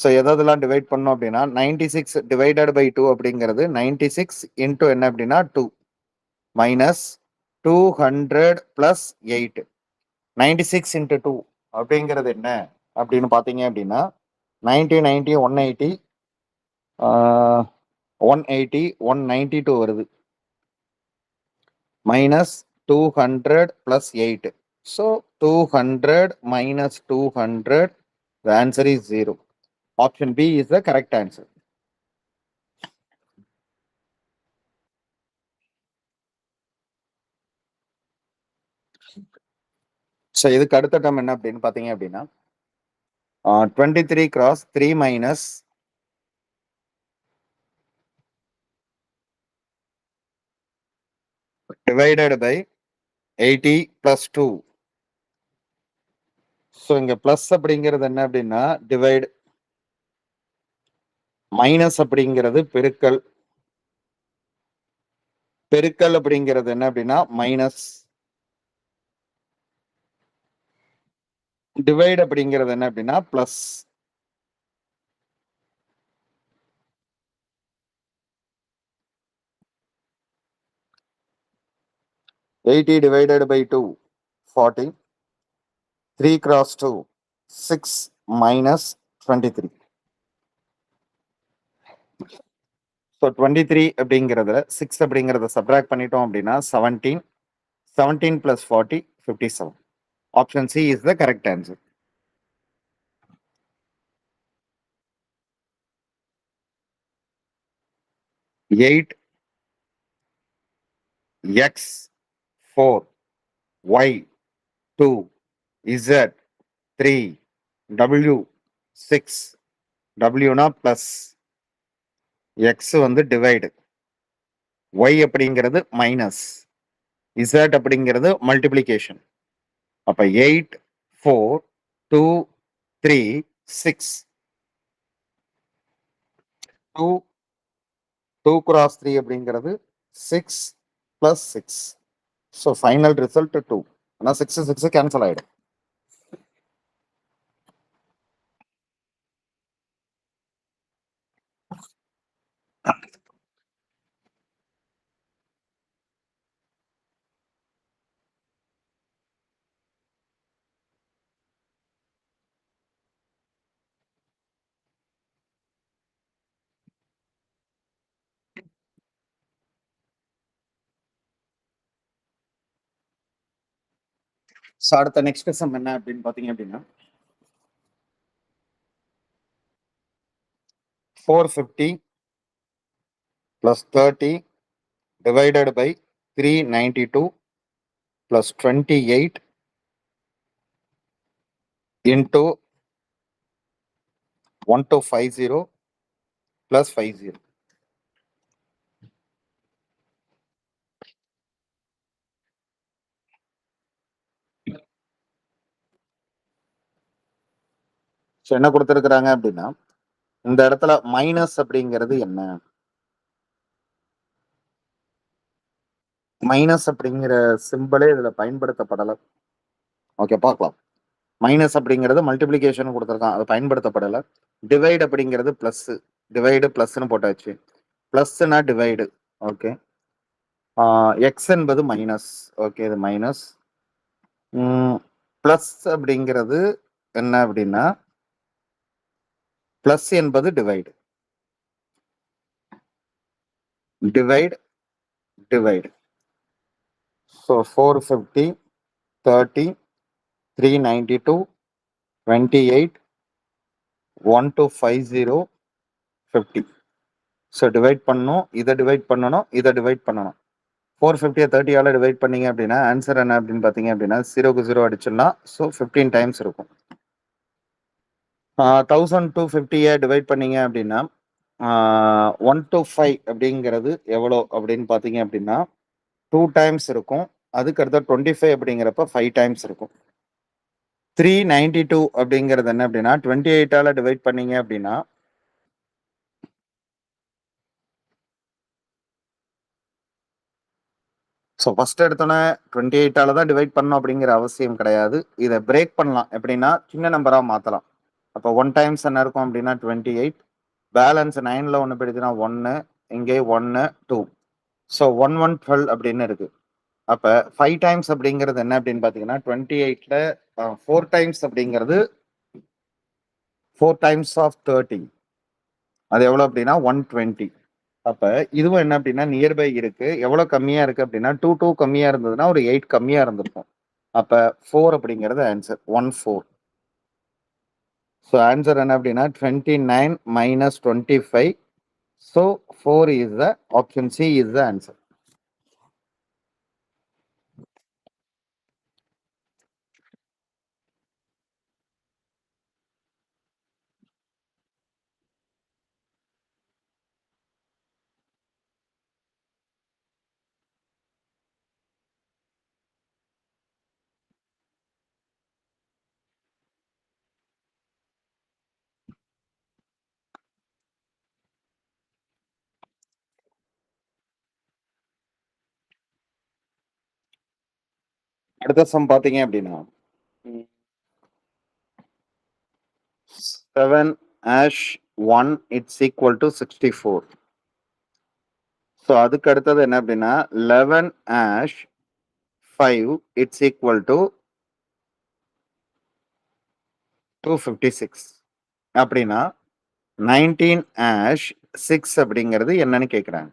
ஸோ எதெல்லாம் டிவைட் பண்ணோம் அப்படின்னா 96 டிவைடட் பை 2 அப்படிங்கிறது 96 இன்டூ என்ன அப்படின்னா 2 மைனஸ் 200 பிளஸ் 8. 96 இன்டூ 2 அப்படிங்கிறது என்ன அப்படின்னு பார்த்தீங்க அப்படின்னா 90, 90, 180, 180, 192 வருது. Minus 200 plus 8. So 200 minus 200, the answer is 0. Option B is the correct answer. So இதுக்கு அடுத்த டேர்ம் என்ன அப்படின்னு பார்த்தீங்க அப்படின்னா 23 cross 3 minus divided by 80 plus 2. So இங்க பிளஸ் அப்படிங்கிறது என்ன அப்படின்னா டிவைட், மைனஸ் அப்படிங்கிறது பெருக்கல், பெருக்கல் அப்படிங்கிறது என்ன அப்படின்னா மைனஸ், டிவைட் அப்படிங்கிறது என்ன அப்படின்னா plus. Eighty divided by 2, 40. 3 cross 2, 6 minus 23. So 23 அப்படிங்கிறதுல 6 அப்படிங்கிறத சப்ராக்ட் பண்ணிட்டோம் அப்படின்னா 17. 17 plus 40, 57. Option C is the correct answer. Eight, X, 4, Y, 2, Z, 3, W, 6. W னா பிளஸ், எக்ஸ் வந்து டிவைடு, ஒய் அப்படிங்கிறது மைனஸ், இசட் அப்படிங்கிறது மல்டிப்ளிகேஷன். அப்ப 8, 4, 2, 3, 6. 2, 2 cross 3 அப்படிங்கிறது 6 plus 6. So final result 2. ஆனால் 6 6 கேன்சல் ஆயிடும். ஸோ அடுத்த நெக்ஸ்ட் சம் என்ன அப்படின்னு பார்த்தீங்க அப்படின்னா 450 plus 30 divided by 392 plus 28 into 1250 plus 50. So என்ன கொடுத்துருக்குறாங்க அப்படின்னா இந்த இடத்துல மைனஸ் அப்படிங்கிறது என்ன? மைனஸ் அப்படிங்கிற சிம்பலே இதுல பயன்படுத்தப்படலை. ஓகே, பார்க்கலாம். மைனஸ் அப்படிங்கிறது மல்டிப்ளிகேஷன் கொடுத்துருக்கான், அது பயன்படுத்தப்படலை. டிவைடு அப்படிங்கிறது பிளஸ், டிவைடு பிளஸ்ன்னு போட்டாச்சு. பிளஸ்னா டிவைடு. ஓகே, எக்ஸ் என்பது மைனஸ். ஓகே, இது மைனஸ். பிளஸ் அப்படிங்கிறது என்ன அப்படின்னா பிளஸ் என்பது divide, divide, divide. So 450, 30, 392, 28, 1250, 50. So divide பண்ணணும், இதை டிவைட் பண்ணணும், இதை டிவைட் பண்ணணும். 450 30ஆல டிவைட் பண்ணீங்க அப்படின்னா ஆன்சர் என்ன அப்படின்னு பார்த்தீங்க அப்படின்னா 0க்கு 0 அடிச்சுன்னா ஸோ 15 டைம்ஸ் இருக்கும். 1250 டிவைட் பண்ணீங்க அப்படின்னா 125 அப்படிங்கிறது எவ்வளோ அப்படின்னு பார்த்தீங்க அப்படின்னா 2 டைம்ஸ் இருக்கும். அதுக்கு அடுத்த 25 அப்படிங்கிறப்ப 5 டைம்ஸ் இருக்கும். 392 அப்படிங்கிறது என்ன அப்படின்னா 28ஆல டிவைட் பண்ணீங்க அப்படின்னா ஸோ ஃபர்ஸ்ட் எடுத்தோன்னே 28ஆல தான் டிவைட் பண்ணணும் அப்படிங்கிற அவசியம் கிடையாது. இதை பிரேக் பண்ணலாம். எப்படின்னா சின்ன நம்பராக மாற்றலாம். அப்போ 1 டைம்ஸ் என்ன இருக்கும் அப்படின்னா 28, பேலன்ஸ் 9ல் ஒன்று போயிடுச்சுன்னா 1, இங்கே 1, 2. ஸோ 1 1 12 அப்படின்னு இருக்கு. அப்போ 5 டைம்ஸ் அப்படிங்கிறது என்ன அப்படின்னு பார்த்தீங்கன்னா 28ல் 4 டைம்ஸ் அப்படிங்கிறது 4 டைம்ஸ் ஆஃப் 30. அது எவ்வளோ அப்படின்னா 120. அப்ப இதுவும் என்ன அப்படின்னா நியர்பை இருக்கு. எவ்வளவு கம்மியா இருக்கு அப்படின்னா 2 கம்மியா இருந்ததுன்னா ஒரு 8 கம்மியா இருந்திருக்கும். அப்ப 4 அப்படிங்கிறது ஆன்சர் 14. ஸோ ஆன்சர் என்ன அப்படின்னா 29 minus 25. So 4 is the option C is the answer. அடுத்த சம் பாத்தீங்க அப்படின்னா 7-1 it's equal to 64. ஸோ அதுக்கு அடுத்தது என்ன அப்படின்னா 11-5 it's equal to 256. அப்படின்னா 19-6 அப்படிங்கிறது என்னன்னு கேட்குறாங்க.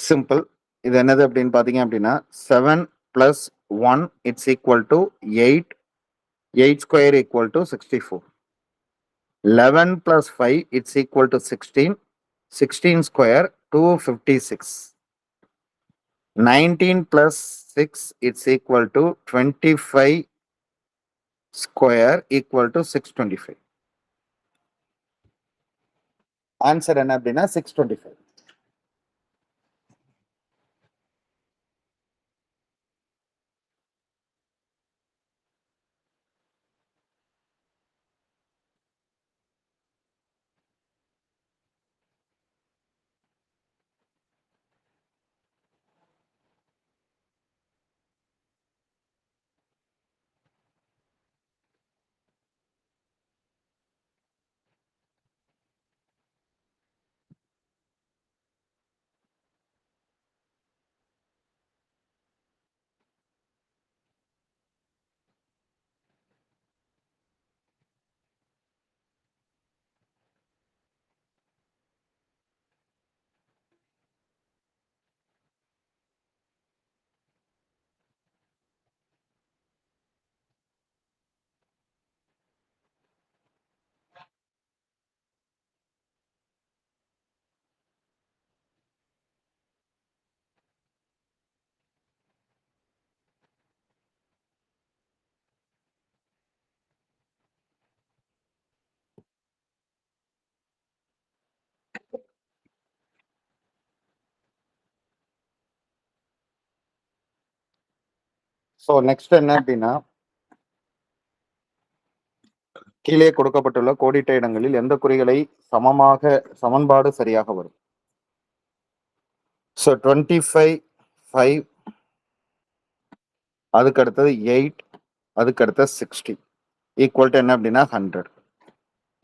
சிம்பிள். இது என்னது அப்படின்னு பார்த்தீங்க அப்படின்னா 7 + 1 it's equal to 8. 8 square equal to 64. 11 + 5 it's equal to 16. 16 square 256. 19 + 6 it's equal to 25 square equal to 625. Answer என்ன அப்படின்னா 625. ஸோ நெக்ஸ்ட் என்ன அப்படின்னா கீழே கொடுக்கப்பட்டுள்ள கோடிட்ட இடங்களில் எந்த குறிகளை சமன்பாடு சரியாக வரும்? ஸோ 25 5 அதுக்கு அடுத்தது 8 அதுக்கு அடுத்தது 60 ஈக்குவல் டு என்ன அப்படின்னா 100.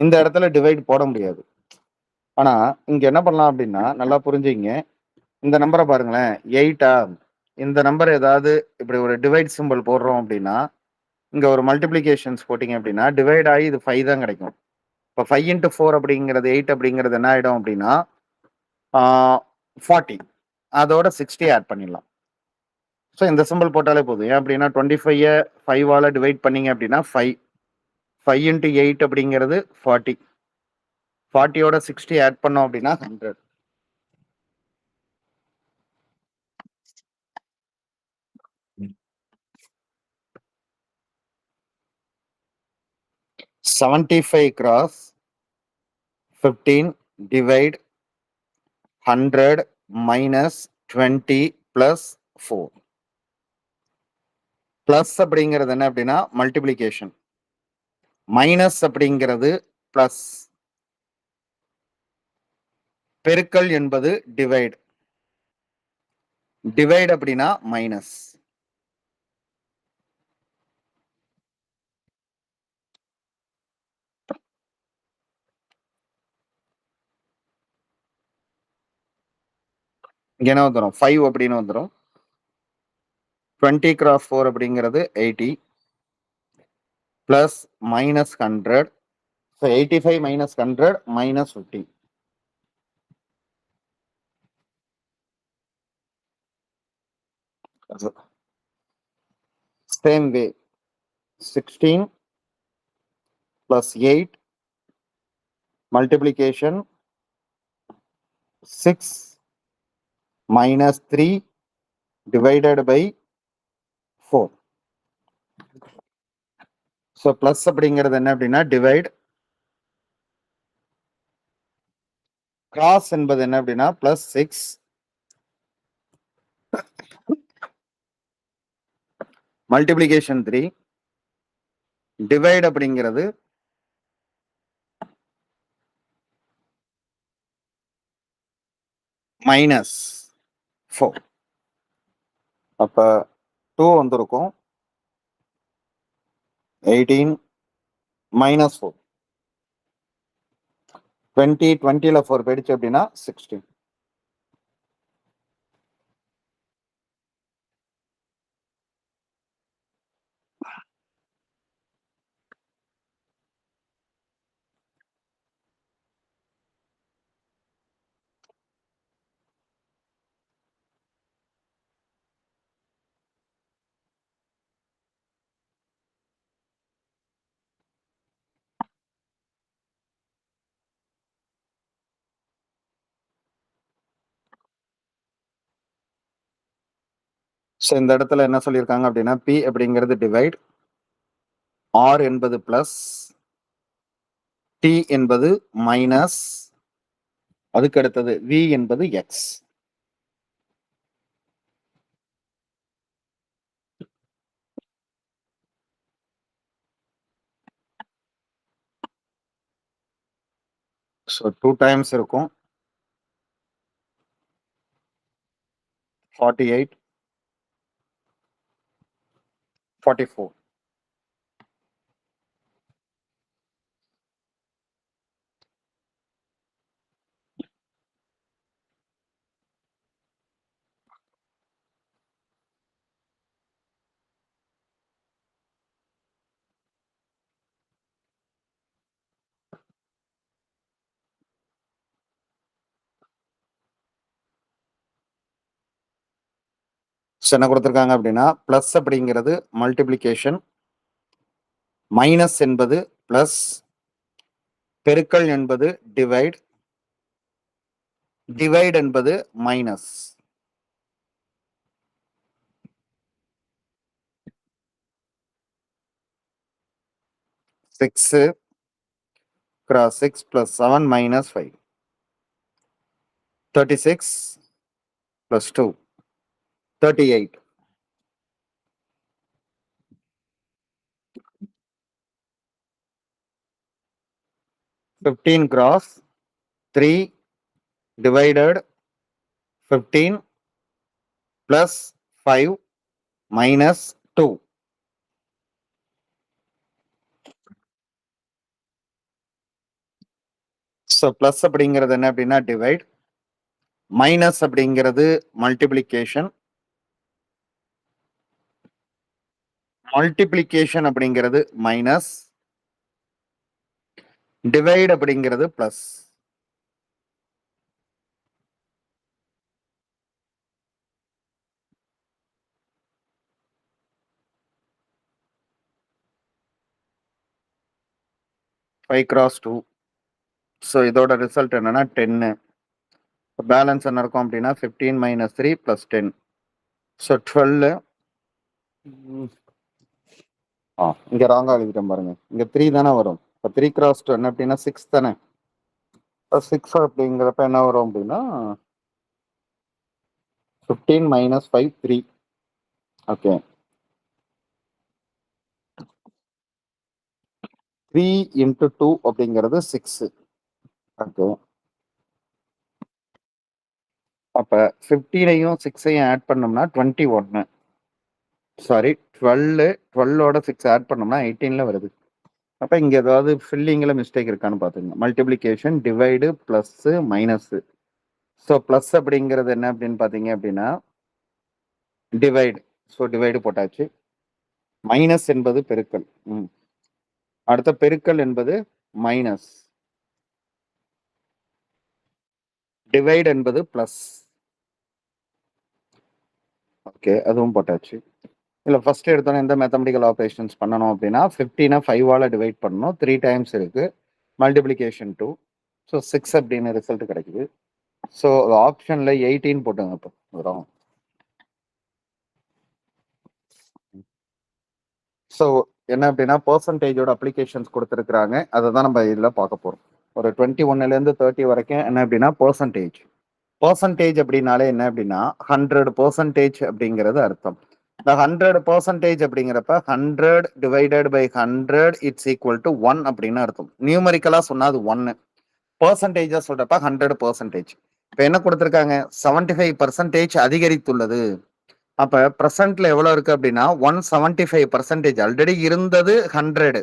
இந்த இடத்துல டிவைட் போட முடியாது. ஆனா இங்க என்ன பண்ணலாம் அப்படின்னா நல்லா புரிஞ்சுங்க. இந்த நம்பரை பாருங்களேன் 8ஆ இந்த நம்பர் ஏதாவது இப்படி ஒரு டிவைட் சிம்பிள் போடுறோம் அப்படின்னா இங்க ஒரு மல்டிப்ளிகேஷன்ஸ் போட்டிங்க அப்படின்னா டிவைட் ஆகி இது 5 தான் கிடைக்கும். இப்போ 5 இன்ட்டு 4 அப்படிங்கிறது 8 அப்படிங்கிறது என்ன ஆகிடும் அப்படின்னா 40 அதோட 60 ஆட் பண்ணிடலாம். ஸோ இந்த சிம்பிள் போட்டாலே போதும். ஏன் அப்படின்னா 25 5ஆல் டிவைட் பண்ணீங்க அப்படின்னா 5 5 இன்ட்டு 8 அப்படிங்கிறது 40 40யோட 60 ஆட் பண்ணோம் அப்படின்னா 100. ம். 75 cross 15 divide 100 minus 20 plus 4. Plus அப்படிங்கிறது என்ன அப்படின்னா மல்டிப்ளிகேஷன், மைனஸ் அப்படிங்கிறது பிளஸ், பெருக்கல் என்பது டிவைட், டிவைட் அப்படின்னா மைனஸ். இங்க என்ன வந்துடும் 5 அப்படின்னு வந்துடும். 20 cross 4 அப்படிங்கிறது 80 plus minus 100. So 85 minus 100 minus 50. Same way 16 plus 8 multiplication 6 minus 3 divided by 4. So plus அப்படிங்கிறது என்ன அப்படின்னா டிவைட், கிராஸ் என்பது என்ன அப்படின்னா பிளஸ் 6 மல்டிபிளிகேஷன் 3 டிவைட் அப்படிங்கிறது மைனஸ் 4. அப்ப 2 வந்திருக்கும். 18 minus 4 20 20ல 4 போயிடுச்சு அப்படின்னா 16. ஸோ இந்த இடத்துல என்ன சொல்லியிருக்காங்க அப்படின்னா பி அப்படிங்கிறது டிவைட், ஆர் என்பது பிளஸ், டி என்பது மைனஸ், அதுக்கு அடுத்தது வி என்பது எக்ஸ். ஸோ 2 டைம்ஸ் இருக்கும். 48 44. ஸோ என்ன கொடுத்துருக்காங்க அப்படின்னா பிளஸ் அப்படிங்கிறது மல்டிப்ளிகேஷன், மைனஸ் என்பது பிளஸ், பெருக்கல் என்பது டிவைட், டிவைட் என்பது minus. Six cross 6 plus 7 minus 5. 36 plus 2. 38. 15 cross 3 divided 15 plus 5 minus 2. So plus அப்படிங்கிறது என்ன அப்படின்னா டிவைட், மைனஸ் அப்படிங்கிறது மல்டிப்ளிகேஷன், மல்டிப்ளிகேஷன் அப்படிங்கிறது மைனஸ், டிவைட் அப்படிங்கிறது plus. Five cross two. So இதோட ரிசல்ட் என்னன்னா 10. பேலன்ஸ் என்ன இருக்கும் அப்படின்னா 15 minus 3 plus 10. ஸோ 12. இங்க ராங்கா எழுதிட்டேன் பாருங்க, இங்க 3 தானே வரும். இப்போ 3 கிராஸ் 2 என்ன அப்படின்னா 6 தானே. இப்போ 6 அப்படிங்கிறப்ப என்ன வரும் அப்படின்னா 15 minus 5 3. ஓகே, 3 into 2 அப்படிங்கிறது 6. ஓகே, அப்ப 15ஐயும் 6ஐயும் ஆட் பண்ணோம்னா 21. சாரி 12, 12ஓட 6 ஆட் பண்ணோம்னா 18ல வருது. அப்ப இங்க ஏதாவது ஃபில்லிங்ல மிஸ்டேக் இருக்கான்னு பாத்துங்க. Multiplication, divide, plus, minus. So plus அப்படிங்கிறது என்ன அப்படின்னு பாத்தீங்க அப்படின்னா டிவைடு. ஸோ டிவைடு போட்டாச்சு. மைனஸ் என்பது பெருக்கல். அடுத்த பெருக்கல் என்பது மைனஸ். டிவைட் என்பது பிளஸ். ஓகே, அதுவும் போட்டாச்சு. இல்லை ஃபர்ஸ்ட் எடுத்தோன்னே எந்த மேத்தமெட்டிக்கல் ஆப்ரேஷன்ஸ் பண்ணணும் அப்படின்னா 15 5ஆல டிவைட் பண்ணணும். 3 டைம்ஸ் இருக்கு. மல்டிப்ளிகேஷன் 2. ஸோ 6 அப்படின்னு ரிசல்ட் கிடைக்குது. ஸோ ஆப்ஷன்ல 18 போட்டுங்க. இப்போ வரும். ஸோ என்ன அப்படின்னா பர்சன்டேஜோட அப்ளிகேஷன்ஸ் கொடுத்துருக்குறாங்க. அதை தான் நம்ம இதில் பார்க்க போகிறோம். ஒரு 21லேருந்து 30 வரைக்கும் என்ன அப்படின்னா பர்சன்டேஜ். பர்சன்டேஜ் அப்படின்னாலே என்ன அப்படின்னா 100% அப்படிங்கிறது அர்த்தம். இந்த 100% அப்படிங்கிறப்ப 100 divided by 100 it's equal to 1 அப்படின்னு அர்த்தம். நியூமரிக்கலா சொன்னா அது 1. பர்சன்டேஜா சொல்றப்ப 100%. இப்போ என்ன கொடுத்துருக்காங்க, 75% அதிகரித்துள்ளது. அப்ப பிரசன்ட்ல எவ்வளவு இருக்கு அப்படின்னா 175%. ஆல்ரெடி இருந்தது 100.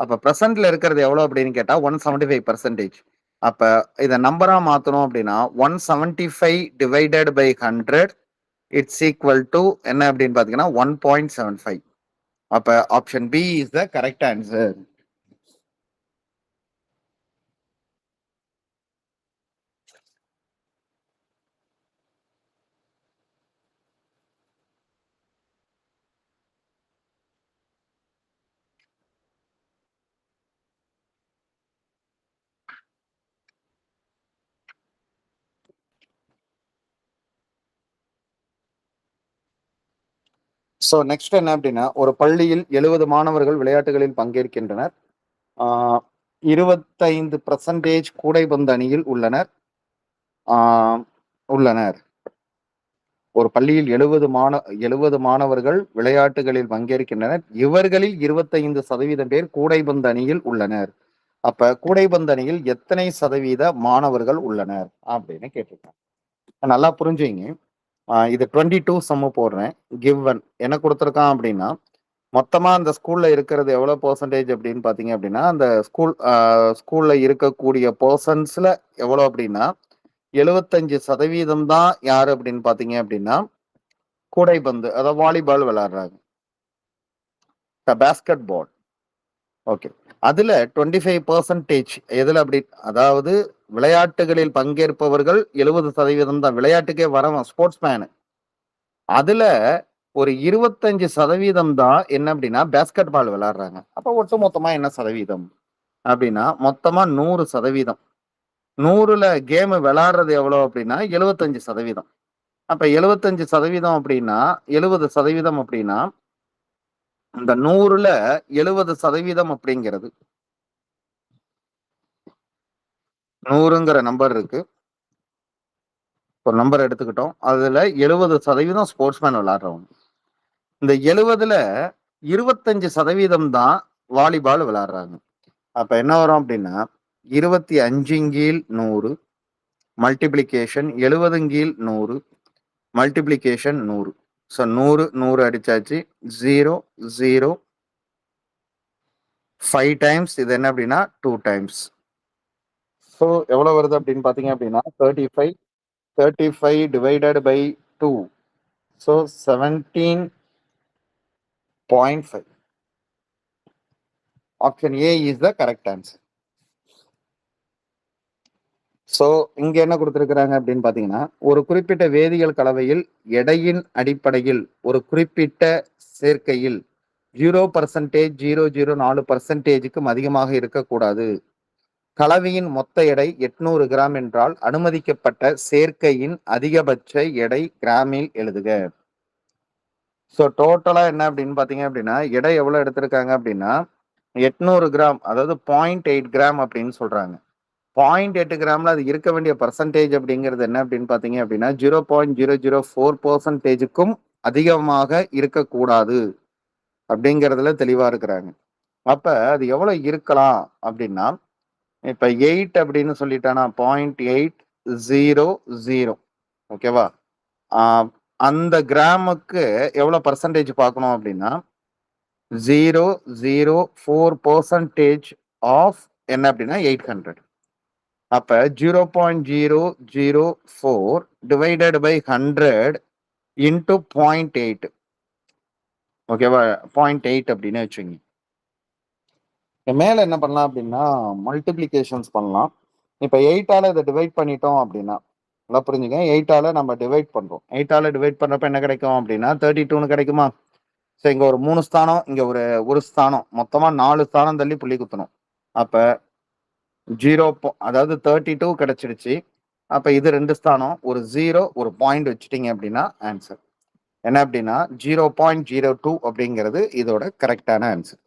அப்ப பிரசன்ட்ல இருக்கிறது எவ்வளவு அப்படின்னு கேட்டா 175%. அப்ப இதை நம்பரா மாத்தணும் அப்படின்னா 175 divided by 100 it's equal to என்ன அப்படின்னு பாத்தீங்கன்னா 1.75. அப்ப option B is the correct answer. So next என்ன அப்படின்னா ஒரு பள்ளியில் 70 மாணவர்கள் விளையாட்டுகளில் பங்கேற்கின்றனர். 25% கூடைப்பந்து அணியில் உள்ளனர். ஒரு பள்ளியில் 70 மாணவர்கள் விளையாட்டுகளில் பங்கேற்கின்றனர். இவர்களில் 25% பேர் கூடைப்பந்து அணியில் உள்ளனர். அப்ப கூடைப்பந்து அணியில் எத்தனை சதவீத மாணவர்கள் உள்ளனர் அப்படின்னு கேட்டிருக்காங்க. நல்லா புரிஞ்சுங்க. இது 22 சம்மு போடுறேன். கிவன் என்ன கொடுத்துருக்கான் அப்படின்னா மொத்தமா அந்த ஸ்கூல்ல இருக்கிறது எவ்வளவு பெர்சன்டேஜ் அப்படின்னு பாத்தீங்க அப்படின்னா அந்த ஸ்கூல்ல இருக்கக்கூடிய பர்சன்ஸ்ல எவ்வளவு அப்படின்னா 75% தான் யாரு அப்படின்னு பாத்தீங்க அப்படின்னா கூடைப்பந்து, அதாவது வாலிபால் விளையாடுறாங்க, பேஸ்கெட் பால். ஓகே, அதுல 25% எதுல அப்படி, அதாவது விளையாட்டுகளில் பங்கேற்பவர்கள் 70% தான். விளையாட்டுக்கே வரவன் ஸ்போர்ட்ஸ் மேனு. அதுல ஒரு 25% தான் என்ன அப்படின்னா பேஸ்கெட் பால் விளையாடுறாங்க. அப்ப ஒட்டு மொத்தமா என்ன சதவீதம் அப்படின்னா மொத்தமா 100%. 100ல கேம் விளையாடுறது எவ்வளவு அப்படின்னா 75%. அப்ப 75% அப்படின்னா 70% அப்படின்னா இந்த 100ல 70% அப்படிங்கிறது 100ங்கிற நம்பர் இருக்கு. ஒரு நம்பர் எடுத்துக்கிட்டோம். அதுல 70% ஸ்போர்ட்ஸ்மேன் விளையாடுறவங்க. இந்த 70ல 25% தான் வாலிபால் விளையாடுறாங்க. அப்ப என்ன வரும் அப்படின்னா 25/100 மல்டிப்ளிகேஷன் 70/100 மல்டிப்ளிகேஷன் 100. ஸோ 100 100 அடிச்சாச்சு. 0 0 5 டைம்ஸ். இது என்ன அப்படின்னா 2 டைம்ஸ். ஸோ எவ்வளோ வருது அப்படின்னு பார்த்தீங்க அப்படின்னா 35 divided by 2. So 17.5. Option A is the correct answer. So இங்க என்ன கொடுத்துருக்குறாங்க அப்படின்னு பார்த்தீங்கன்னா, ஒரு குறிப்பிட்ட வேதியியல் கலவையில் எடையின் அடிப்படையில் ஒரு குறிப்பிட்ட சேர்க்கையில் 0% 0.04%க்கும் அதிகமாக இருக்கக்கூடாது. கலவையின் மொத்த எடை 800 கிராம் என்றால் அனுமதிக்கப்பட்ட சேர்க்கையின் அதிகபட்ச எடை கிராமில் எழுதுக. ஸோ டோட்டலா என்ன அப்படின்னு பார்த்தீங்க அப்படின்னா, எடை எவ்வளோ எடுத்திருக்காங்க அப்படின்னா 800 கிராம், அதாவது 0.8 கிராம் அப்படின்னு சொல்றாங்க. 0.8 கிராம்ல அது இருக்க வேண்டிய பர்சன்டேஜ் அப்படிங்கிறது என்ன அப்படின்னு பார்த்தீங்க அப்படின்னா 0.004%க்கும் அதிகமாக இருக்கக்கூடாது அப்படிங்கிறதுல தெளிவா இருக்கிறாங்க. அப்ப அது எவ்வளவு இருக்கலாம் அப்படின்னா, இப்ப 8 அப்படின்னு சொல்லிட்டானா 0.800. ஓகேவா? அந்த கிராமுக்கு எவ்வளவு பர்சன்டேஜ் பார்க்கணும் அப்படின்னா 0.04% ஆஃப் என்ன அப்படின்னா 800. அப்ப 0.004 டிவைடட் பை 100 இன்டு 0.8. ஓகேவா? 0.8 அப்படின்னு வச்சுங்க. மேல என்ன பண்ணலாம் அப்படின்னா மல்டிப்ளிகேஷன்ஸ் பண்ணலாம். இப்ப 8ஆல இதை டிவைட் பண்ணிட்டோம் அப்படின்னா, நல்லா புரிஞ்சுங்க, 8ஆல நம்ம டிவைட் பண்றோம். 8ஆல டிவைட் பண்றப்ப என்ன கிடைக்கும் அப்படின்னா 32ன்னு கிடைக்குமா? ஸோ இங்க ஒரு 3 ஸ்தானம், இங்க ஒரு ஸ்தானம், மொத்தமா 4 ஸ்தானம் தள்ளி புள்ளி குத்தணும். அப்ப 0 அதாவது 32 கிடைச்சிடுச்சு. அப்ப இது 2 ஸ்தானம், ஒரு 0 ஒரு பாயிண்ட் வச்சுட்டீங்க அப்படின்னா ஆன்சர் என்ன அப்படின்னா 0.02 அப்படிங்கிறது இதோட கரெக்டான ஆன்சர்.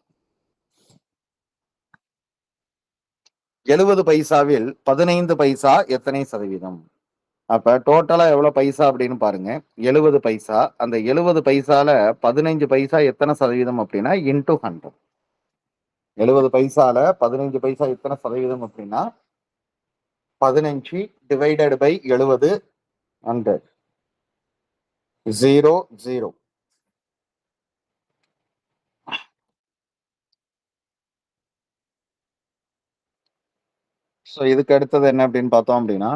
70 பைசாவில் 15 பைசா எத்தனை சதவீதம்? அப்ப டோட்டலா எவ்வளவு பைசா அப்படின்னு பாருங்க. 70 பைசா. அந்த 70 பைசால 15 பைசா எத்தனை சதவீதம் அப்படின்னா இன்டூ 100. 70 பைசால 15 பைசா எத்தனை சதவீதம் அப்படின்னா 15 டிவைடட் பை 70 100. 0 0. ஸோ இதுக்கு அடுத்தது என்ன அப்படின்னு பார்த்தோம் அப்படின்னா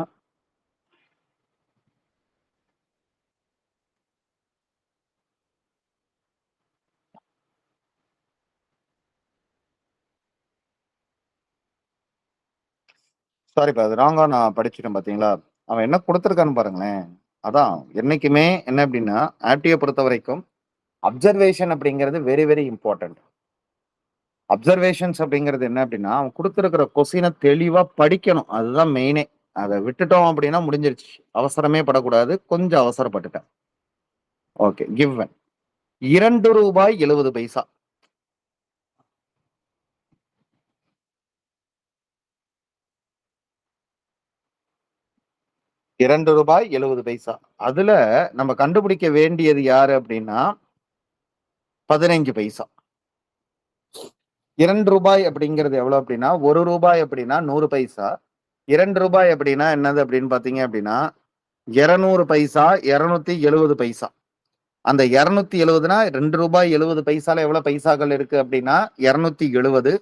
சாரிப்பா, அது ராங்கா நான் படிச்சுட்டேன் பாத்தீங்களா? அவன் என்ன கொடுத்துருக்கான்னு பாருங்களேன். அதான் என்னைக்குமே என்ன அப்படின்னா ஆப்டியை பொறுத்த வரைக்கும் அப்சர்வேஷன் அப்படிங்கிறது வெரி வெரி இம்பார்ட்டன்ட். அப்சர்வேஷன்ஸ் அப்படிங்கிறது என்ன அப்படின்னா அவன் கொடுத்துருக்கிற கொஸ்டினை தெளிவா படிக்கணும். அதுதான் மெயினே. அதை விட்டுட்டோம் அப்படின்னா முடிஞ்சிருச்சு. அவசரமே படக்கூடாது. கொஞ்சம் அவசரப்பட்டுட்டேன். Okay, given ₹2.70. ₹2.70. அதுல நம்ம கண்டுபிடிக்க வேண்டியது யாரு அப்படின்னா 15 பைசா. ₹2 அப்படிங்கிறது எவ்வளவு அப்படின்னா ₹1 அப்படின்னா 100 பைசா. ₹2 அப்படின்னா என்னது அப்படின்னு பாத்தீங்க அப்படின்னா 200 பைசா, 270 பைசா. அந்த 270னா ₹2.70 எவ்வளவு பைசாக்கள் இருக்கு அப்படின்னா 270.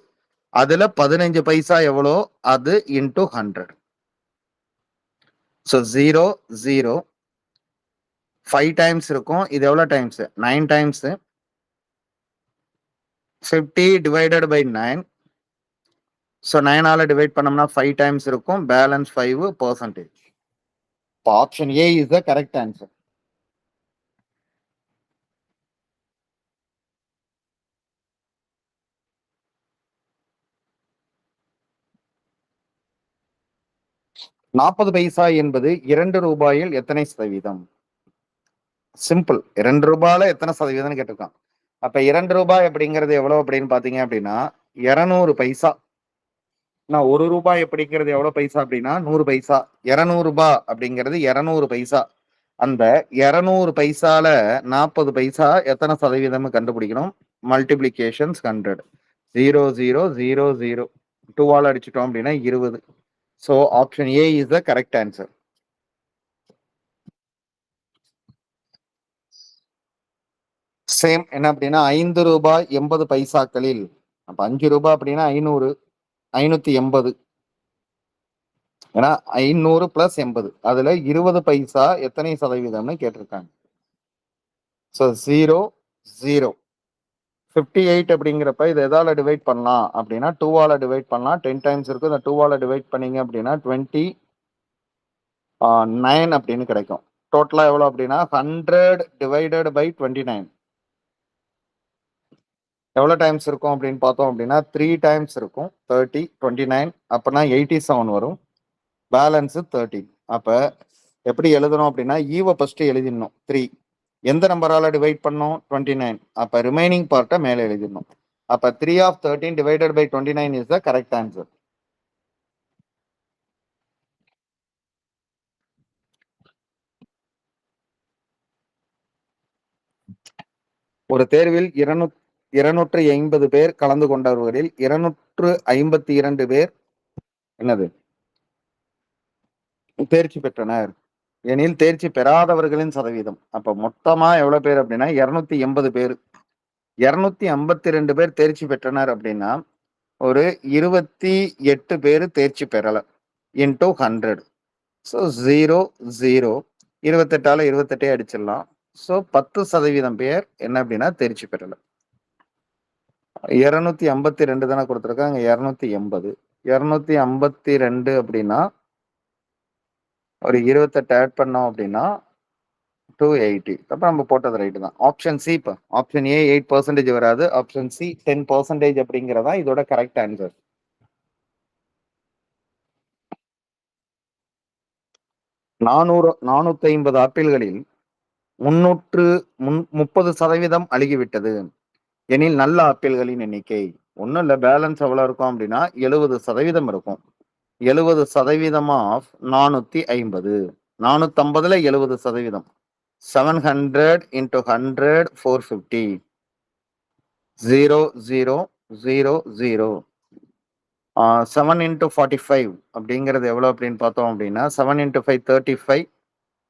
அதுல 15 பைசா எவ்வளோ, அது இன்டூ 100. ஸோ 0 0 5 டைம்ஸ் இருக்கும். இது எவ்வளவு times? 9 times. 50 divided by 9. So 9ஆல டிவைட் பண்ணோம்னா 5 டைம்ஸ் இருக்கும். Balance 5%. Option A is the correct answer. ₹40 paisa என்பது ₹2 எத்தனை சதவீதம்? சிம்பிள். ₹2 எத்தனை சதவீதம்னு கேட்டிருக்கான். அப்ப ₹2 அப்படிங்கிறது எவ்வளவு அப்படின்னு பாத்தீங்க அப்படின்னா 200 பைசா. நான் ₹1 அப்படிங்கிறது எவ்வளவு பைசா அப்படின்னா 100 பைசா. ₹200 அப்படிங்கிறது 200 பைசா. அந்த 200 பைசால 40 பைசா எத்தனை சதவீதம் கண்டுபிடிக்கணும்? மல்டிபிளிகேஷன்ஸ் 100. 0 0 0 0. 2ஆல் அடிச்சிட்டோம் அப்படின்னா 20. So option A is the correct answer. Same என்ன அப்படின்னா 5 ரூபாய் 80 பைசாக்களில், அப்ப 5 ரூபாய் அப்படின்னா 500, 580. ஏன்னா 500 பிளஸ் 80, அதுல 20 பைசா எத்தனை சதவீதம்னு கேட்டிருக்காங்க. ஸோ 0, 0. 58 அப்படிங்கிறப்ப இது எதால டிவைட் பண்ணலாம் அப்படின்னா 2ஆல டிவைட் பண்ணலாம். 10 டைம்ஸ் இருக்கு. இந்த 2ஆல டிவைட் பண்ணீங்க அப்படின்னா 29 அப்படின்னு கிடைக்கும். டோட்டலா எவ்வளவு அப்படின்னா 100 டிவைடட் பை 29 எவ்வளவு டைம்ஸ் இருக்கும் அப்படின்னு பார்த்தோம் அப்படின்னா 3 டைம்ஸ் இருக்கும். 30, 29 அப்பனா 87 வரும். பேலன்ஸ் 30. அப்ப எப்படி எழுதணும் அப்படின்னா ஈவ ஃபர்ஸ்ட் எழுதிடணும் 3. எந்த நம்பரால டிவைட் பண்ணோம் 29. அப்ப ரிமைனிங் பார்ட்டை மேல எழுதிடணும். அப்ப 3 of 13 divided by 29 is the correct answer. ஒரு தேர்வில் 250 பேர் கலந்து கொண்டவர்களில் 252 பேர் என்னது தேர்ச்சி பெற்றனர் எனில் தேர்ச்சி பெறாதவர்களின் சதவீதம். அப்ப மொத்தமா எவ்வளவு பேர் அப்படின்னா 280 பேர். 252 பேர் தேர்ச்சி பெற்றனர் அப்படின்னா ஒரு 28 பேர் தேர்ச்சி பெறல இன்டூ 100. ஸோ 0, 0. 28ஆல 28 அடிச்சிடலாம். ஸோ 10% பேர் என்ன அப்படின்னா தேர்ச்சி பெறல. 252 தானே கொடுத்துருக்காங்க. 280, 252 அப்படின்னா ஒரு 28 ஆட் பண்ணோம் அப்படின்னா 280. அப்ப நம்ம போட்டது ரைட்டு தான். Option C. இப்போ ஆப்ஷன் ஏ 8% வராது. ஆப்ஷன் சி 10% அப்படிங்கிறதா இதோட கரெக்ட் ஆன்சர். 450 ஆப்பிள்களில் 330% அழுகிவிட்டது எனில் நல்ல ஆப்பிள்களின் எண்ணிக்கை. ஒன்றும் இல்லை, பேலன்ஸ் எவ்வளோ இருக்கும் அப்படின்னா 70% இருக்கும். 70% ஆஃப் 450. 450ல் 70%. 700 into 100, 450. 0, 0, 0, 0. 7 into 45 அப்படிங்கிறது எவ்வளோ அப்படின்னு பார்த்தோம் அப்படின்னா 7 into 5, 35.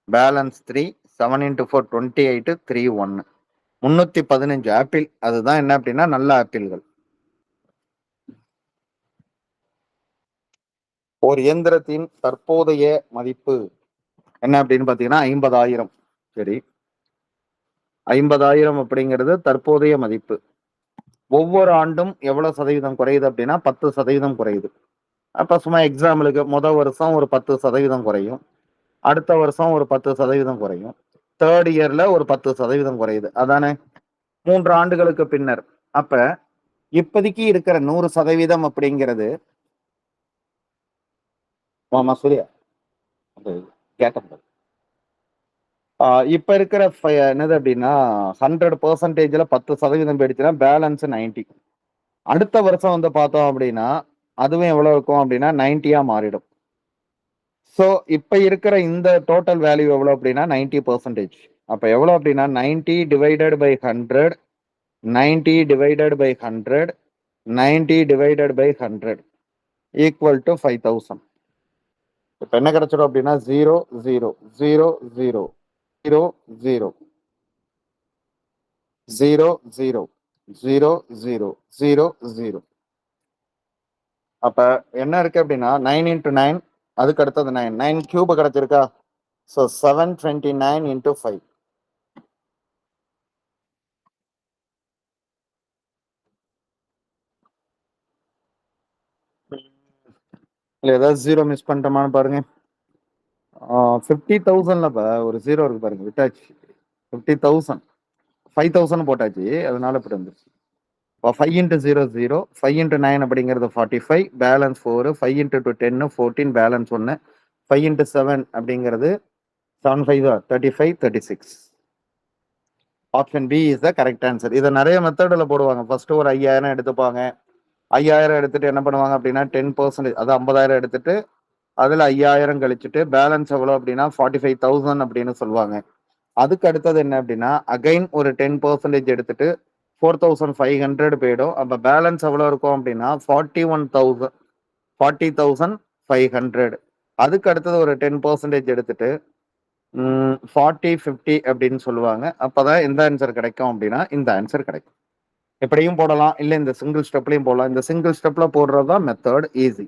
பேலன்ஸ் 3. 7 into 4, 28. 3, 1. 315 ஆப்பிள். அதுதான் என்ன அப்படின்னா நல்ல ஆப்பிள்கள். ஒரு இயந்திரத்தின் தற்போதைய மதிப்பு என்ன அப்படின்னு பாத்தீங்கன்னா 50,000. சரி, 50,000 அப்படிங்கிறது தற்போதைய மதிப்பு. ஒவ்வொரு ஆண்டும் எவ்வளவு சதவீதம் குறையுது அப்படின்னா 10% குறையுது. அப்ப சும்மா எக்ஸாம்பிளுக்கு முதல் வருஷம் ஒரு 10% குறையும், அடுத்த வருஷம் ஒரு 10% குறையும், தேர்ட் இயர்ல ஒரு 10% குறையுது. அதானே 3 ஆண்டுகளுக்கு பின்னர். அப்ப இப்போதைக்கு இருக்கிற 100% அப்படிங்கிறது சூர்யா கேட்ட இப்ப இருக்கிற என்னது அப்படின்னா 100%ல 10% போயிடுச்சுன்னா பேலன்ஸ் 90. அடுத்த வருஷம் வந்து பார்த்தோம் அப்படின்னா அதுவும் எவ்வளவு இருக்கும் அப்படின்னா 90ஆ மாறிடும். ஸோ இப்ப இருக்கிற இந்த டோட்டல் வேல்யூ எவ்வளவு அப்படின்னா 90%. அப்ப எவ்வளவு அப்படின்னா 90 divided by 100, 90 divided by 100, 90 divided by 100 equal to 5000. இப்ப என்ன கிடைச்சிடும் அப்படின்னா 0, 0, 0, 0, 0, 0, 0, 0, 0, 0, 0, 0. அப்ப என்ன இருக்கு அப்படின்னா 9 into 9, அதுக்கு அடுத்தது 9, 9 கியூப் கிடைச்சிருக்கா. So 729 into 5. ஏதாவது 0 மிஸ் பண்ணிட்டோமான்னு பாருங்க. 50,000ல ஒரு 0 இருக்கு பாருங்க, விட்டாச்சு. 50,000 5,000 போட்டாச்சு, அதனால இப்படி வந்துருச்சு. 5 into 0, 0. 5 into 9 அப்படிங்கிறது 45, பேலன்ஸ் 4. 5 into 2, 10, 14, balance 1. 5 into 7 அப்படிங்கிறது 7 5 35, 36. Option B is the correct answer. இதை நிறைய மெத்தடில் போடுவாங்க. ஃபர்ஸ்ட் ஒரு 5000 எடுத்துப்பாங்க. 5000 எடுத்துட்டு என்ன பண்ணுவாங்க அப்படின்னா 10%, அது 50,000 எடுத்துட்டு அதுல 5000 கழிச்சுட்டு பேலன்ஸ் எவ்வளவு அப்படின்னா 45,000 அப்படின்னு சொல்லுவாங்க. அதுக்கு அடுத்தது என்ன அப்படின்னா அகைன் ஒரு 10% எடுத்துட்டு 4,500 போயிடும். அப்ப பேலன்ஸ் எவ்வளவு இருக்கும் அப்படின்னா 41,000. 40,500. அதுக்கு அடுத்தது ஒரு 10% எடுத்துட்டு 40, 50 அப்படின்னு சொல்லுவாங்க. அப்பதான் எந்த ஆன்சர் கிடைக்கும் அப்படின்னா இந்த ஆன்சர் கிடைக்கும். எப்படியும் போடலாம், இல்ல இந்த சிங்கிள் ஸ்டெப்லயும் போடலாம். இந்த சிங்கிள் ஸ்டெப்ல போடுறது தான் மெத்தட் ஈஸி.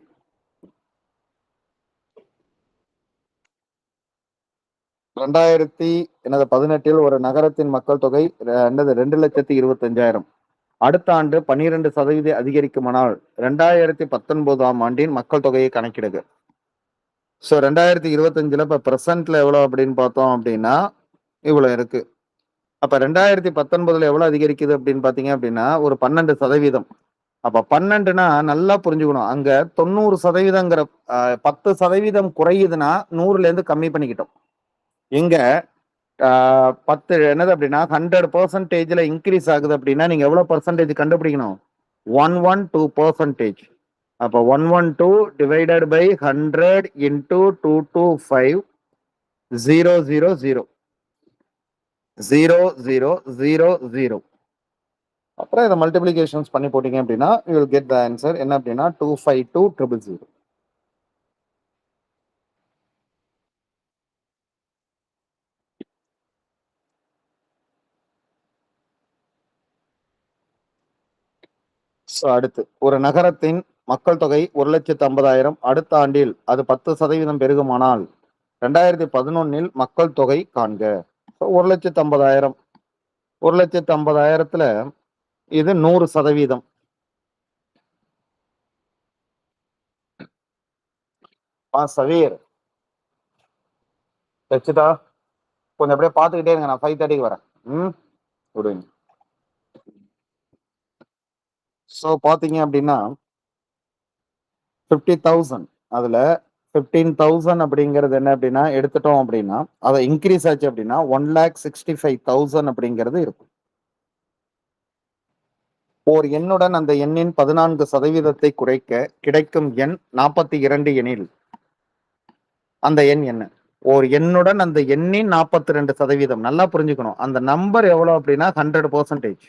2018 ஒரு நகரத்தின் மக்கள் தொகை 2,25,000. அடுத்த ஆண்டு 12% அதிகரிக்குமானால் 2019 ஆண்டின் மக்கள் தொகையை கணக்கிடுக. ஸோ 2025 இப்ப பிரசன்ட்ல எவ்வளவு அப்படின்னு பார்த்தோம் அப்படின்னா இவ்வளவு இருக்கு. அப்ப 2019 எவ்வளவு அதிகரிக்குது அப்படின்னு பாத்தீங்க அப்படின்னா ஒரு 12%. அப்ப 12னா நல்லா புரிஞ்சுக்கணும். அங்க 90%ங்கிற 10% குறையுதுன்னா 100ல இருந்து கம்மி பண்ணிக்கிட்டோம். இங்க 10 என்னது அப்படின்னா 100%ல இன்க்ரீஸ் ஆகுது அப்படின்னா நீங்க எவ்வளவு பர்சன்டேஜ் கண்டுபிடிக்கணும்? 112%. அப்ப 112 டிவைடட் பை 100 இன்டூ 225 000 0000. அப்புறம் இதை மல்டிபிளிகேஷன்ஸ் பண்ணி போட்டீங்க அப்படின்னா you will get the answer என்ன அப்படின்னா 252,000. அடுத்து ஒரு நகரத்தின் மக்கள் தொகை 1,50,000. அடுத்த ஆண்டில் அது 10% பெருகுமானால் 2011 மக்கள் தொகை காண்க. 1,50,000. 1,50,000த்துல இது 100%. சவீர் ரச்சிதா கொஞ்சம் அப்படியே பார்த்துக்கிட்டே இருங்க, நான் 5:30 வரேன். விடுங்க. ஸோ பார்த்தீங்க அப்படின்னா 50,000 அதுல 15,000 அப்படிங்கிறது என்ன அப்படின்னா எடுத்துட்டோம் அப்படின்னா அதை இன்க்ரீஸ் ஆச்சு அப்படின்னா 1,65,000 அப்படிங்கிறது இருக்கும். ஓர் எண்ணுடன் அந்த எண்ணின் 14% குறைக்க கிடைக்கும் எண் 42 எனில் அந்த எண் என்ன? ஒரு எண்ணுடன் அந்த எண்ணின் 42%. நல்லா புரிஞ்சுக்கணும். அந்த நம்பர் எவ்வளவு அப்படின்னா 100%.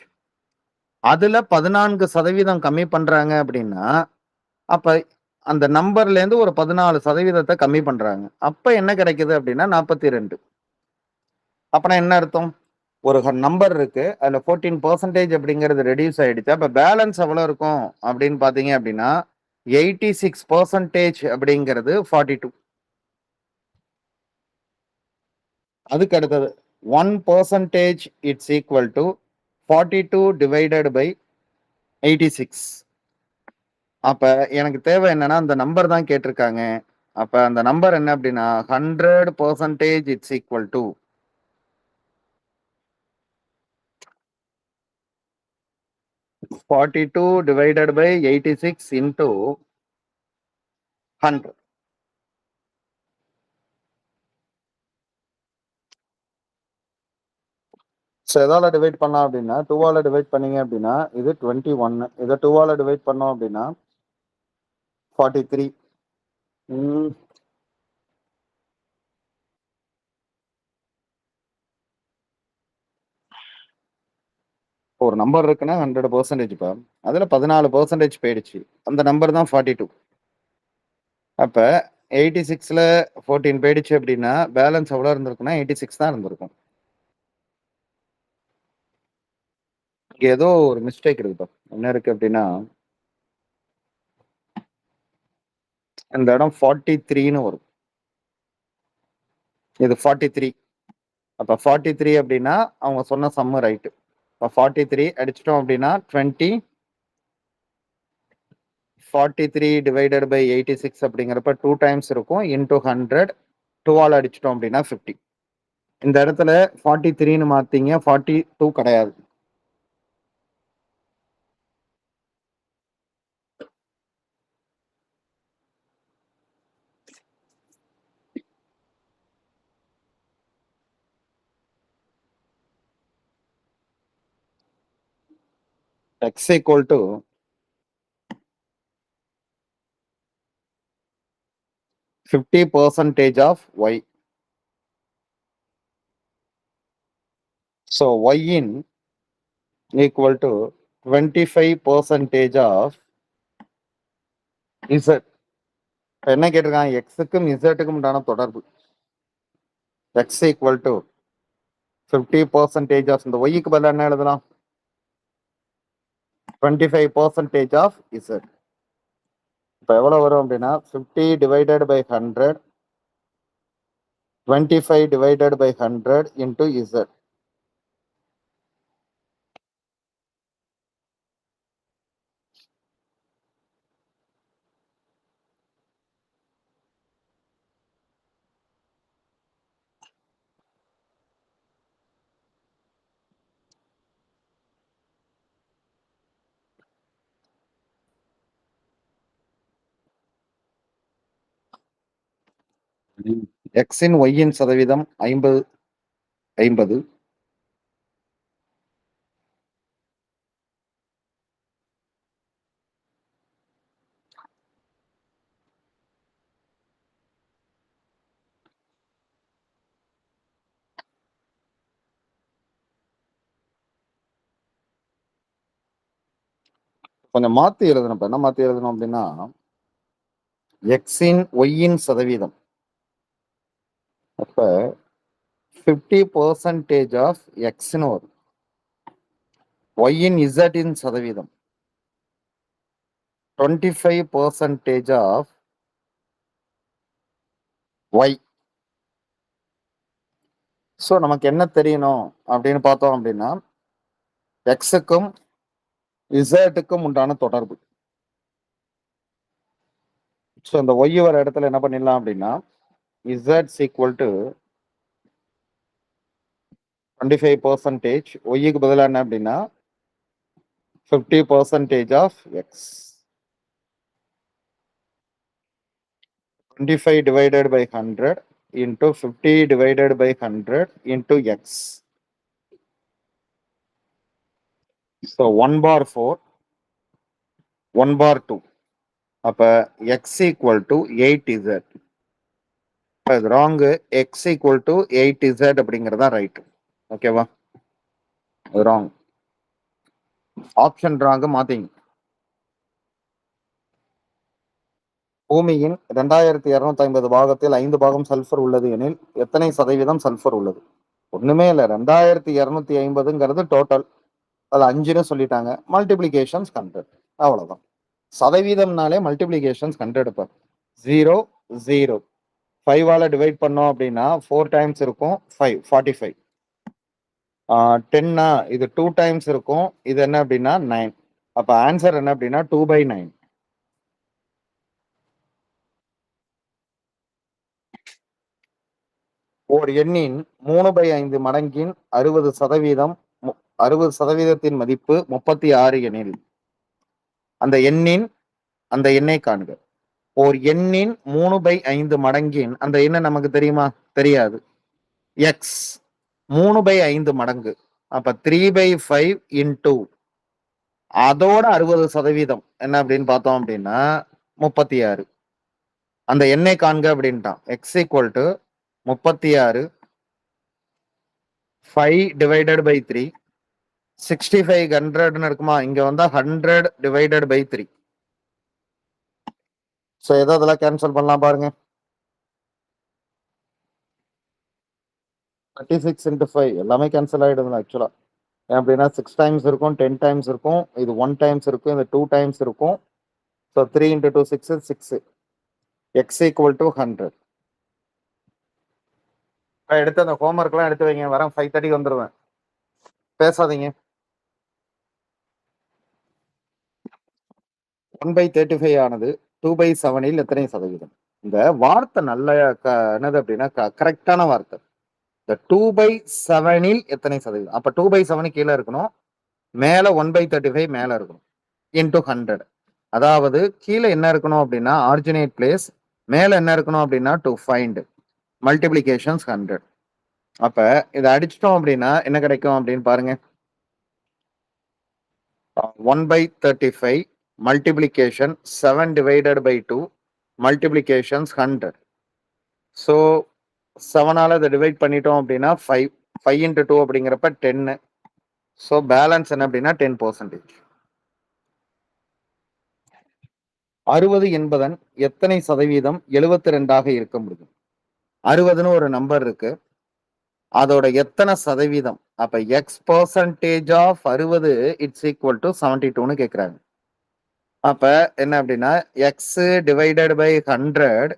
அதுல 14% கம்மி பண்றாங்க அப்படின்னா அப்ப அந்த நம்பர்ல இருந்து ஒரு 14% கம்மி பண்றாங்க. அப்ப என்ன கிடைக்குது அப்படின்னா 42. அப்பனா என்ன அர்த்தம்? ஒரு நம்பர் இருக்கு, அதுல 14% அப்படிங்கிறது ரெடியூஸ் ஆயிடுச்சு. அப்ப பேலன்ஸ் எவ்வளவு இருக்கும் அப்படின்னு பாத்தீங்க அப்படின்னா 86% அப்படிங்கிறது 42. அதுக்கு அடுத்தது 1% it's equal to 42 divided by 86. அப்ப எனக்கு தேவை என்னன்னா அந்த நம்பர் தான் கேட்டிருக்காங்க. அப்ப அந்த நம்பர் என்ன அப்படின்னா 100% it's equal to 42 divided by 86 into 100. So எதால டிவைட் பண்ணலாம் அப்படின்னா 2ஆல டிவைட் பண்ணீங்க அப்படின்னா இது 21. இதை 2ஆல டிவைட் பண்ணோம் அப்படின்னா 43. ஒரு நம்பர் இருக்குன்னா 100%. இப்போ அதுல 14% போயிடுச்சு. அந்த நம்பர் தான் 42. அப்ப 86ல 14 போயிடுச்சு அப்படின்னா பேலன்ஸ் எவ்வளவு இருந்திருக்குன்னா 86 தான் இருந்திருக்கும். இங்க ஏதோ ஒரு மிஸ்டேக் இருக்குப்பா. என்ன இருக்கு அப்படின்னா இந்த இடம் 43ன்னு வரும். இது 43. அப்ப 43 அப்படின்னா அவங்க சொன்ன சம்மு ரைட்டு. இப்போ 43 அடிச்சிட்டோம் அப்படின்னா 20. 43 டிவைடட் பை 86 அப்படிங்கிறப்ப 2 டைம்ஸ் இருக்கும் இன்டூ 100. 2ஆல் அடிச்சிட்டோம் அப்படின்னா 50. இந்த இடத்துல 43ன்னு மாத்தீங்க, 42 கிடையாது. X equal to 50% of Y. So Y in equal to 25% of Z. என்ன கேட்டிருக்கான்? எக்ஸுக்கும் இசட்டுக்கும் உண்டான தொடர்பு. எக்ஸ் ஈக்குவல் டு 50% ஆஃப் இந்த ஒய்க்கு பதிலாக என்ன எழுதலாம்? 25% ஆஃப் இசட். இப்போ எவ்வளோ வரும் அப்படின்னா 50 divided by 100, 25 divided by 100 into Z. எக்ஸின் ஒய்யின் சதவீதம் 50. கொஞ்சம் மாத்தி எழுதணும். இப்ப என்ன மாத்தி எழுதணும் அப்படின்னா, எக்ஸின் ஒய்யின் சதவீதம். அப்ப 50% ஆஃப் எக்ஸ்னு வரும். ஒய்யின் இசட்டின் சதவீதம் 25% ஆஃப் ஒய். ஸோ நமக்கு என்ன தெரியணும் அப்படின்னு பார்த்தோம் அப்படின்னா, எக்ஸுக்கும் இசட்டுக்கும் உண்டான தொடர்பு. ஸோ இந்த ஒய் வர இடத்துல என்ன பண்ணிடலாம் அப்படின்னா, இசட் ஈக்குவல் டு 25%, ஒய்க்கு பதிலாக என்ன அப்படின்னா 50% of X. 25 divided by 100 into 50 divided by 100 into x. So 1 bar 4, 1 bar 2. அப்ப x equal to 8z. அது wrong. x equal to 8z அப்படிங்கிறதா ரைட். ஓகேவா? அது wrong. Option wrong மாத்திங்க. பூமியின் 2250 பாகத்தில் 5 பாகம் சல்ஃபர் உள்ளது எனில் எத்தனை சதவீதம் சல்ஃபர் உள்ளது? ஒண்ணுமே இல்லை. 2250ங்கிறது டோட்டல். அது 5ன்னு சொல்லிட்டாங்க. மல்டிபிளிகேஷன்ஸ் 100. அவ்வளவுதான். சதவீதம்னாலே மல்டிபிளிகேஷன்ஸ் 100 பார். 0 0 5ஆல டிவைட் பண்ணோம் அப்படின்னா 4 டைம்ஸ் இருக்கும். 5 45. 10னா இது 2 டைம்ஸ் இருக்கும். இது என்ன அப்படின்னா 9. அப்ப ஆன்சர் என்ன அப்படின்னா 2/9. ஓர் எண்ணின் 3/5 மடங்கின் 60% மதிப்பு 36 எனில் அந்த எண்ணை காண்க. ஓர் எண்ணின் 3/5 மடங்கின் அந்த எண்ணை நமக்கு தெரியுமா? தெரியாது. எக்ஸ் 3/5 மடங்கு. அப்ப 3/5 இன்டூ அதோட 60% என்ன அப்படின்னு பார்த்தோம் அப்படின்னா 36. அந்த எண்ணை காண்க அப்படின்ட்டான். X equal to 36 5 divided by 3. 65 100ன்னு இருக்குமா? இங்க வந்தா 100 டிவைடட் பை 3. ஸோ எதோ அதெல்லாம் கேன்சல் பண்ணலாம் பாருங்க. 36 into 5 எல்லாமே கேன்சல் ஆயிடுது ஆக்சுவலா. அப்படின்னா 6 டைம்ஸ் இருக்கும், 10 டைம்ஸ் இருக்கும், இது 1 டைம்ஸ் இருக்கும், இது 2 டைம்ஸ் இருக்கும். So 3 into 2 6 6. X equal to 100. எடுத்து அந்த ஹோம்ஒர்க்லாம் எடுத்து வைங்க. வரேன் 5:30 வந்துடுவேன். பேசாதீங்க. 1/35 ஆனது 2/7 எத்தனை சதவீதம்? இந்த வார்த்தை நல்ல என்னது அப்படின்னா கரெக்டான வார்த்தை. இந்த 2/7 எத்தனை சதவீதம்? அப்ப 2/7 கீழே இருக்கணும், மேல 1/35 மேல இருக்கணும், இன்டூ 100. அதாவது கீழே என்ன இருக்கணும் அப்படின்னா ஆர்ஜினேட் பிளேஸ், மேல என்ன இருக்கணும் அப்படின்னா டு ஃபைண்ட் மல்டிபிளிகேஷன்ஸ் 100. அப்ப இதை அடிச்சிட்டோம் அப்படின்னா என்ன கிடைக்கும் அப்படின்னு பாருங்க. 1/35 multiplication 7 divided by 2 multiplications 100. So 7ஆல இதை டிவைட் பண்ணிட்டோம் அப்படின்னா 5 into 2 அப்படிங்கிறப்ப 10. ஸோ பேலன்ஸ் என்ன அப்படின்னா 10%. 60 என்பதன் எத்தனை சதவீதம் 72ஆக இருக்க முடியும்? 60ன்னு ஒரு நம்பர் இருக்கு. அதோட எத்தனை சதவீதம்? அப்ப X percentage of 60 it's equal to 72ன்னு கேட்குறாங்க. அப்ப என்ன அப்படின்னா X divided by 100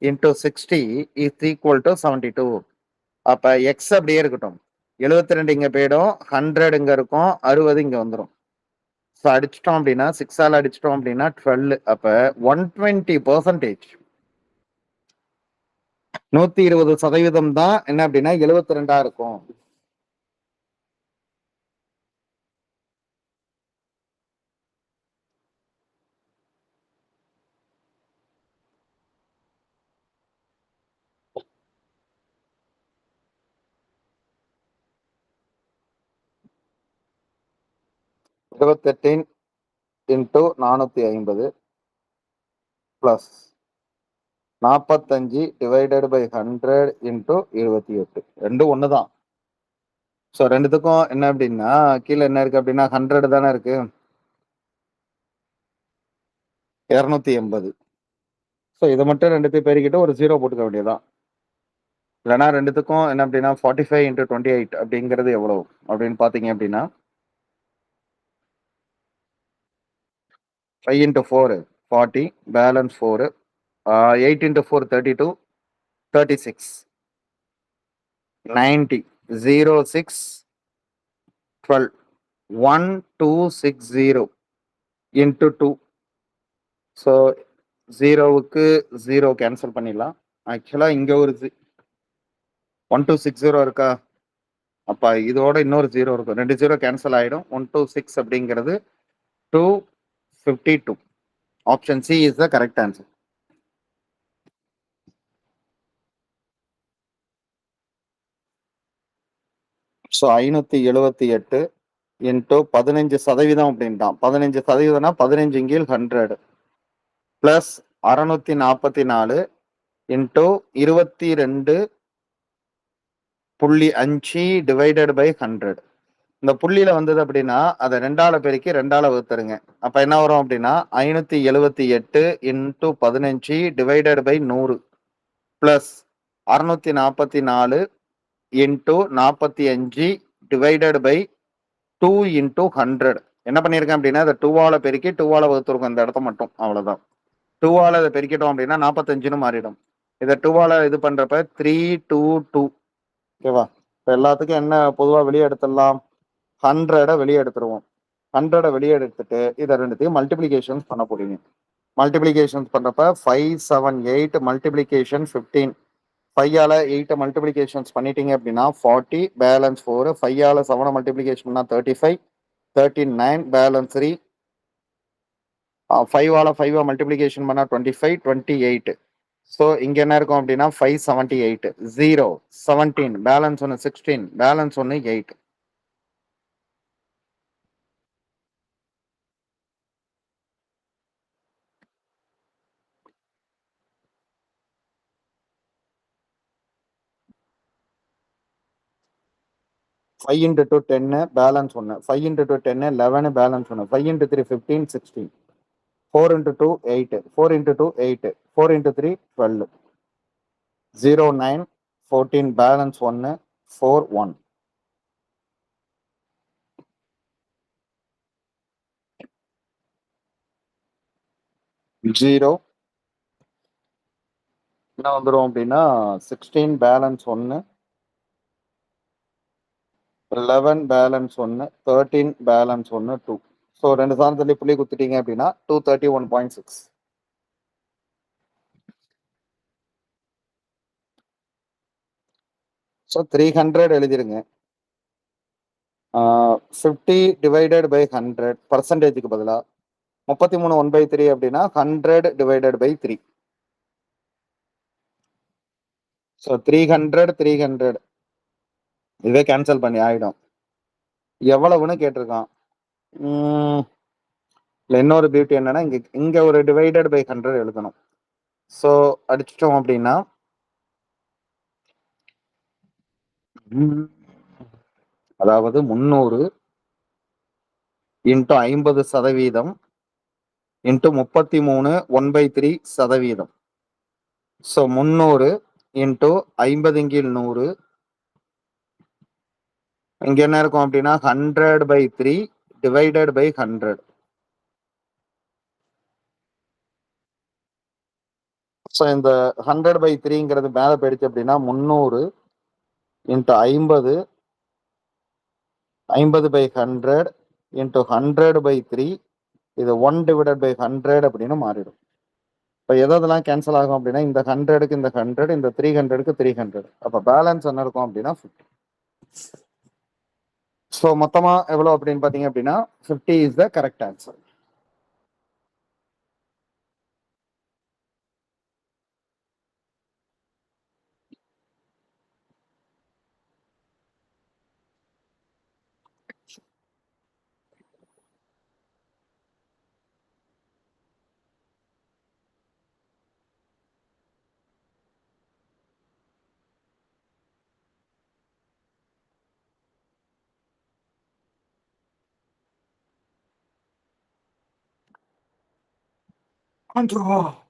into 60 is equal to 72. அப்ப எக்ஸ் அப்படியே இருக்கட்டும். 72 இங்க போயிடும், 100 இங்க இருக்கும், 60 இங்க வந்துடும். ஸோ அடிச்சிட்டோம் அப்படின்னா 6ஆல் அடிச்சிட்டோம் அப்படின்னா 12. அப்ப 120%, 120% தான் என்ன அப்படின்னா 72ஆ இருக்கும். இருபத்தெட்டின் into 450 plus 45 divided by 100 into 28. ரெண்டும் ஒன்று தான். ஸோ ரெண்டுத்துக்கும் என்ன அப்படின்னா கீழே என்ன இருக்கு அப்படின்னா 100 தானே இருக்கு, 280. ஸோ இதை மட்டும் ரெண்டுத்தையும் பெருக்கிட்டு ஒரு 0 போட்டுக்க வேண்டியதான். இல்லைனா ரெண்டுத்துக்கும் என்ன அப்படின்னா 45 இன்டூ 28 அப்படிங்கிறது எவ்வளவு அப்படின்னு பார்த்தீங்க அப்படின்னா 5 into 4 40, balance 4, 8 into 4 32, 36, 90, 0, 6, 12, 1260 into 2. So 0வுக்கு 0 கேன்சல் பண்ணிடலாம். ஆக்சுவலாக இங்கே ஒரு 1260 இருக்கா, அப்போ இதோட இன்னொரு 0 இருக்கும், 2 0 கேன்சல் ஆகிடும். 126 அப்படிங்கிறது 252. Option C is the correct answer. So 578 into 15% அப்படின்ட்டான். 15%னா 15 கீழ் 100 பிளஸ் 644 இன்டூ 22.5 டிவைடட் பை 100. இந்த புள்ளியில வந்தது அப்படின்னா அதை 2ஆல பெருக்கி 2ஆல வகுத்துருங்க. அப்ப என்ன வரும் அப்படின்னா 578 into 15 divided by 100 plus 644 into 45 divided by 2 into 100. என்ன பண்ணியிருக்கேன் அப்படின்னா இந்த 2ஆல பெருக்கி 2ஆல வகுத்துருக்கோம் இந்த இடத்த மட்டும், அவ்வளவுதான். 2ஆல இதை பெருக்கிட்டோம் அப்படின்னா 45ன்னு மாறிடும். இதை 2ஆல இது பண்றப்ப 322. ஓகேவா? இப்போ எல்லாத்துக்கும் என்ன பொதுவாக வெளியே எடுத்துடலாம், 100 வெளியே எடுத்துருவோம். 100 வெளியே எடுத்துட்டு இதை ரெண்டுத்தையும் மல்டிபிளிகேஷன்ஸ் பண்ண போறீங்க. மல்டிபிளிகேஷன்ஸ் பண்றப்ப 578 மல்டிபிளிகேஷன் 15. 5ஆல 8 மல்டிபிளிகேஷன்ஸ் பண்ணிட்டீங்க அப்படின்னா 40, பேலன்ஸ் 4. 5ஆல 7 மல்டிபிளிகேஷன் பண்ணா 35, 39, பேலன்ஸ் 3. 5ஆல 5 மல்டிபிளிகேஷன் பண்ணா 25, 28. ஸோ இங்க என்ன இருக்கும் அப்படின்னா 578, 0, 17, balance 1 16, balance 1 8. Five into 2 10, balance 1. 5 into 2 10, 11, balance 1. 5 into 3 15, 16. 4 into 2 8, 4 into 2 8, 4 into 3 12, 0 9, 14, balance 1, 4 1. 0 என்ன வந்துடும் அப்படின்னா 16, பேலன்ஸ் 1, 11, பேலன்ஸ் 1, 13, பேலன்ஸ் 1, 2. ஸோ ரெண்டு சார்ந்தள்ளி புள்ளி குத்துட்டீங்க அப்படின்னா 231.6. ஸோ 300 எழுதிருங்க. 50 டிவைடட் பை 100 பர்சன்டேஜுக்கு பதிலாக 33 1/3 அப்படின்னா 100 டிவைடட் பை 3. ஸோ 300 இதே கேன்சல் பண்ணி ஆயிடும். எவ்வளவுன்னு கேட்டிருக்கான். இல்லை இன்னொரு பியூட்டி என்னன்னா இங்க ஒரு டிவைடட் பை 100 எழுதணும். ஸோ அடிச்சிட்டோம் அப்படின்னா அதாவது 300 இன்ட்டு 50% இன்ட்டு 33 1/3%. So 300 into 50/100. இங்க என்ன இருக்கும் அப்படின்னா 100/3 டிவைடட் பை 100. ஸோ இந்த 100/3ங்கிறது மேல போயிடுச்சு அப்படின்னா 300 இன்ட்டு 50 50/100 இன்ட்டு 100/3 இது 1 டிவைடட் பை 100 அப்படின்னு மாறிடும். இப்போ எதெல்லாம் கேன்சல் ஆகும் அப்படின்னா இந்த 100க்கு இந்த 100, இந்த 300க்கு 300. அப்போ பேலன்ஸ் என்ன இருக்கும் அப்படின்னா 50. ஸோ மொத்தமா எவ்வளோ அப்படின்னு பார்த்தீங்க அப்படின்னா 50 is the correct answer. Control.